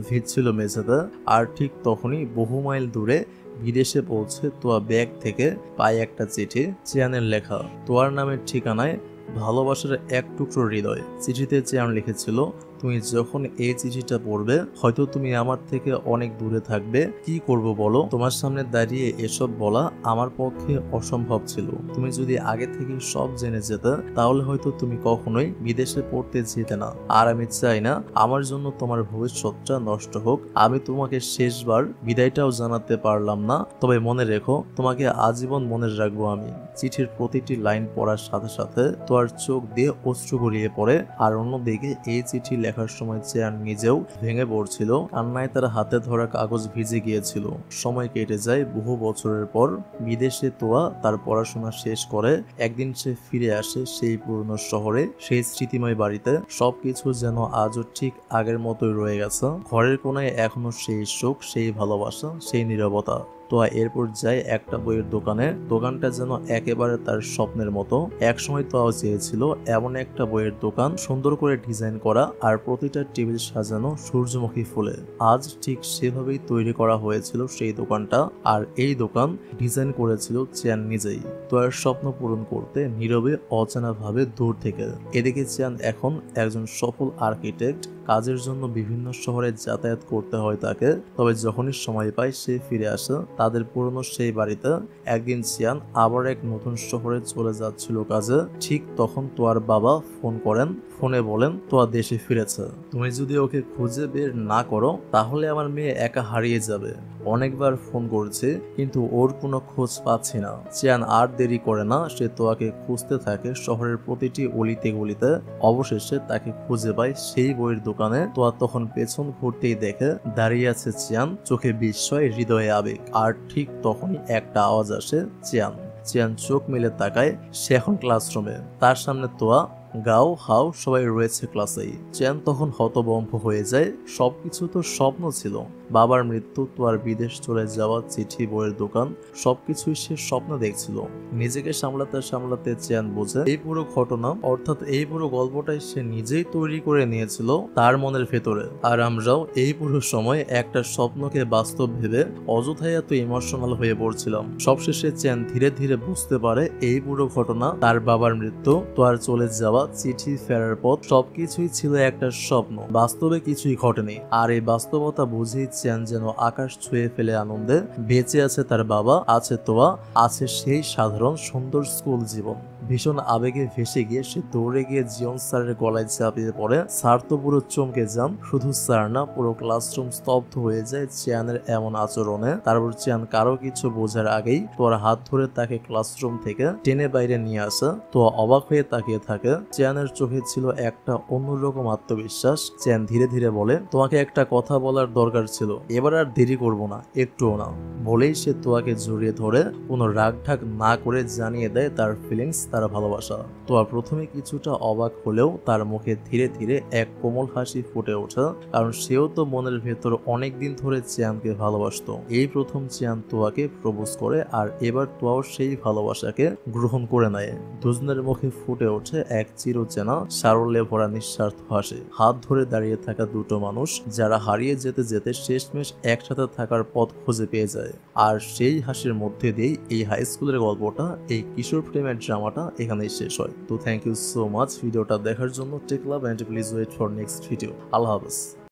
ভিজছিল মেঝেতে। আর ঠিক তখনই বহু মাইল দূরে বিদেশে পৌঁছে তোয়া ব্যাগ থেকে পায় একটা চিঠি, চিয়ানের লেখা। তোয়ার নামের ঠিকানায় ভালোবাসার এক টুকরো হৃদয়। চিঠিতে চিয়ান লিখেছিল, তুমি যখন এই চিঠিটা পড়বে হয়তো তুমি আমার থেকে অনেক দূরে থাকবে। কি করব বলো? তোমার সামনে দাঁড়িয়ে এসব বলা আমার পক্ষে অসম্ভব ছিল। তুমি যদি আগে থেকে সব জেনে যেতে তাহলে হয়তো তুমি কখনোই বিদেশে পড়তে যেতে না। আর আমি চাই না আমার জন্য তোমার ভবিষ্যৎটা নষ্ট হোক। আমি তোমাকে শেষবার বিদায়টাও জানাতে পারলাম না, তবে মনে রেখো তোমাকে আজীবন মনে রাখবো আমি। চিঠির প্রতিটি লাইন পড়ার সাথে সাথে তোমার চোখ দিয়ে অশ্রু গড়িয়ে পড়ে। আর অন্যদিকে এই চিঠি লেখার সময় চেয়ার নিজেও ভেঙে পড়ছিল। কান্নায় তার হাতে ধরা কাগজ ভিজে গিয়েছিল। সময় কেটে যায় বহু বছরের পর। বিদেশে তোয়া তার পড়াশোনা শেষ করে একদিন সে ফিরে আসে সেই পুরনো শহরে, সেই স্মৃতিময় বাড়িতে। সবকিছু যেন আজও ঠিক আগের মতোই রয়ে গেছে। ঘরের কোনায় এখনো সেই সুখ, সেই ভালোবাসা, সেই নীরবতা। তোয়া এরপর যায় একটা বইয়ের দোকানে। দোকানটা যেন একেবারে তার স্বপ্নের মতো। একসময় তোয়াও চেয়েছিল এমন একটা বইয়ের দোকান, সুন্দর করে ডিজাইন করা আর প্রতিটা টেবিল সাজানো সূর্যমুখী ফুলে। আজ ঠিক সেভাবেই তৈরি করা হয়েছিল সেই দোকানটা। আর এই দোকান ডিজাইন করেছিল চিয়ান নিজেই। তোয়ার স্বপ্ন পূরণ করতে নীরবে অচেনা ভাবে দূর থেকে। এদিকে চিয়ান এখন একজন সফল আর্কিটেক্ট। কাজের জন্য বিভিন্ন শহরে যাতায়াত করতে হয় তাকে। তবে যখনই সময় পায় সে ফিরে আসে তাদের পুরনো সেই বাড়িতে। একদিন চিয়ান আবার এক নতুন শহরে চলে যাচ্ছিল কাজে। ঠিক তখন তোয়ার বাবা ফোন করেন। ফোনে বলেন তোয়া দেশে ফিরেছে। তুমি যদি ওকে খুঁজে বের না করো তাহলে আমার মেয়ে একা হারিয়ে যাবে। অনেকবার ফোন করছে কিন্তু ওর কোনো খোঁজ পাচ্ছি না। চিয়ান আর দেরি করে না, সে তোয়াকে খুঁজতে থাকে শহরের প্রতিটি অলিতে গলিতে। অবশেষে তাকে খুঁজে পায় সেই বইয়ের দোকানে। তোয়া তখন পেছন ঘুরতেই দেখে দাঁড়িয়ে আছে চিয়ান, চোখে বিস্ময়, হৃদয়ে আবেগ। আর ঠিক তখনই একটা আওয়াজ আসে চিয়ান। চিয়ান চোখ মেলে তাকায়, সে এখন ক্লাসরুমে। তার সামনে তোয়া, গাও, হাও সবাই রয়েছে ক্লাসেই। চিয়ান তখন হতভম্ব হয়ে যায়। সবকিছু তো স্বপ্ন ছিল। বাবার মৃত্যু, তোয়ার বিদেশ চলে যাওয়া, চিঠি, বইয়ের দোকান, সবকিছুই সে স্বপ্ন দেখছিল। নিজেকে সামলাতে সামলাতে চিয়ান বোঝে এই পুরো ঘটনা, অর্থাৎ এই পুরো গল্পটাই সে নিজেই তৈরি করে নিয়েছিল তার মনের ভেতরে। আর আমরাও এই পুরো সময় একটা স্বপ্নকে বাস্তব ভেবে অযথাই এত ইমোশনাল হয়ে পড়ছিলাম। সবশেষে চিয়ান ধীরে ধীরে বুঝতে পারে এই পুরো ঘটনা, তার বাবার মৃত্যু, তোয়ার চলে যাওয়া, চিঠি, ফেরার পথ, সবকিছুই ছিল একটা স্বপ্ন। বাস্তবে কিছুই ঘটেনি। আর এই বাস্তবতা বুঝেই চিয়ান যেন আকাশ ছুঁয়ে ফেলে আনন্দে। বেঁচে আছে তার বাবা, আছে তোয়া, আছে সেই সাধারণ সুন্দর স্কুল জীবন। ভীষণ আবেগে ভেসে গিয়ে সে দৌড়ে গিয়ে জিয়ন স্যারের গলায় ঝাঁপিয়ে পড়ে। স্যার তো পুরো চমকে যান। শুধু স্যার না, পুরো ক্লাসরুম স্তব্ধ হয়ে যায় চিয়ানের এমন আচরণে। তারপর চিয়ান কারো কিছু বোঝার আগেই তোর হাত ধরে তাকে ক্লাসরুম থেকে টেনে বাইরে নিয়ে আসে। তো অবাক হয়ে তাকিয়ে থাকে। চিয়ানের চোখে ছিল একটা অন্যরকম আত্মবিশ্বাস। চিয়ান ধীরে ধীরে বলে, তোমাকে একটা কথা বলার দরকার ছিল, এবার আর দেরি করবো না, একটুও না। বলেই সে তোয়াকে জড়িয়ে ধরে কোনো রাগ ঢাক না করে জানিয়ে দেয় তার ফিলিংস, তার ভালোবাসা। তোয়া প্রথমে কিছুটা অবাক হলেও তার মুখে ধীরে ধীরে এক কোমল হাসি ফুটে ওঠে, কারণ সেও তো মনের ভেতর অনেকদিন ধরে চিয়ানকে ভালোবাসতো। এই প্রথম চিয়ান তোয়াকে প্রপোজ করে, আর এবার তোয়াও সেই ভালোবাসাকে গ্রহণ করে নেয়। দুজনের মুখে ফুটে ওঠে এক চিরচেনা সারল্যে ভরা নিঃস্বার্থ হাসি। হাত ধরে দাঁড়িয়ে থাকা দুটো মানুষ যারা হারিয়ে যেতে যেতে শেষমেশ একসাথে থাকার পথ খুঁজে পেয়ে যায়। আর সেই হাসির মধ্যে দিয়েই এই হাই স্কুলের গল্পটা, এই কিশোর প্রেমের ড্রামাটা এখানেই শেষ হয়। তো থ্যাংক ইউ সো মাচ ভিডিওটা দেখার জন্য। Take love and please wait for next video. আল্লাহ হাফেজ।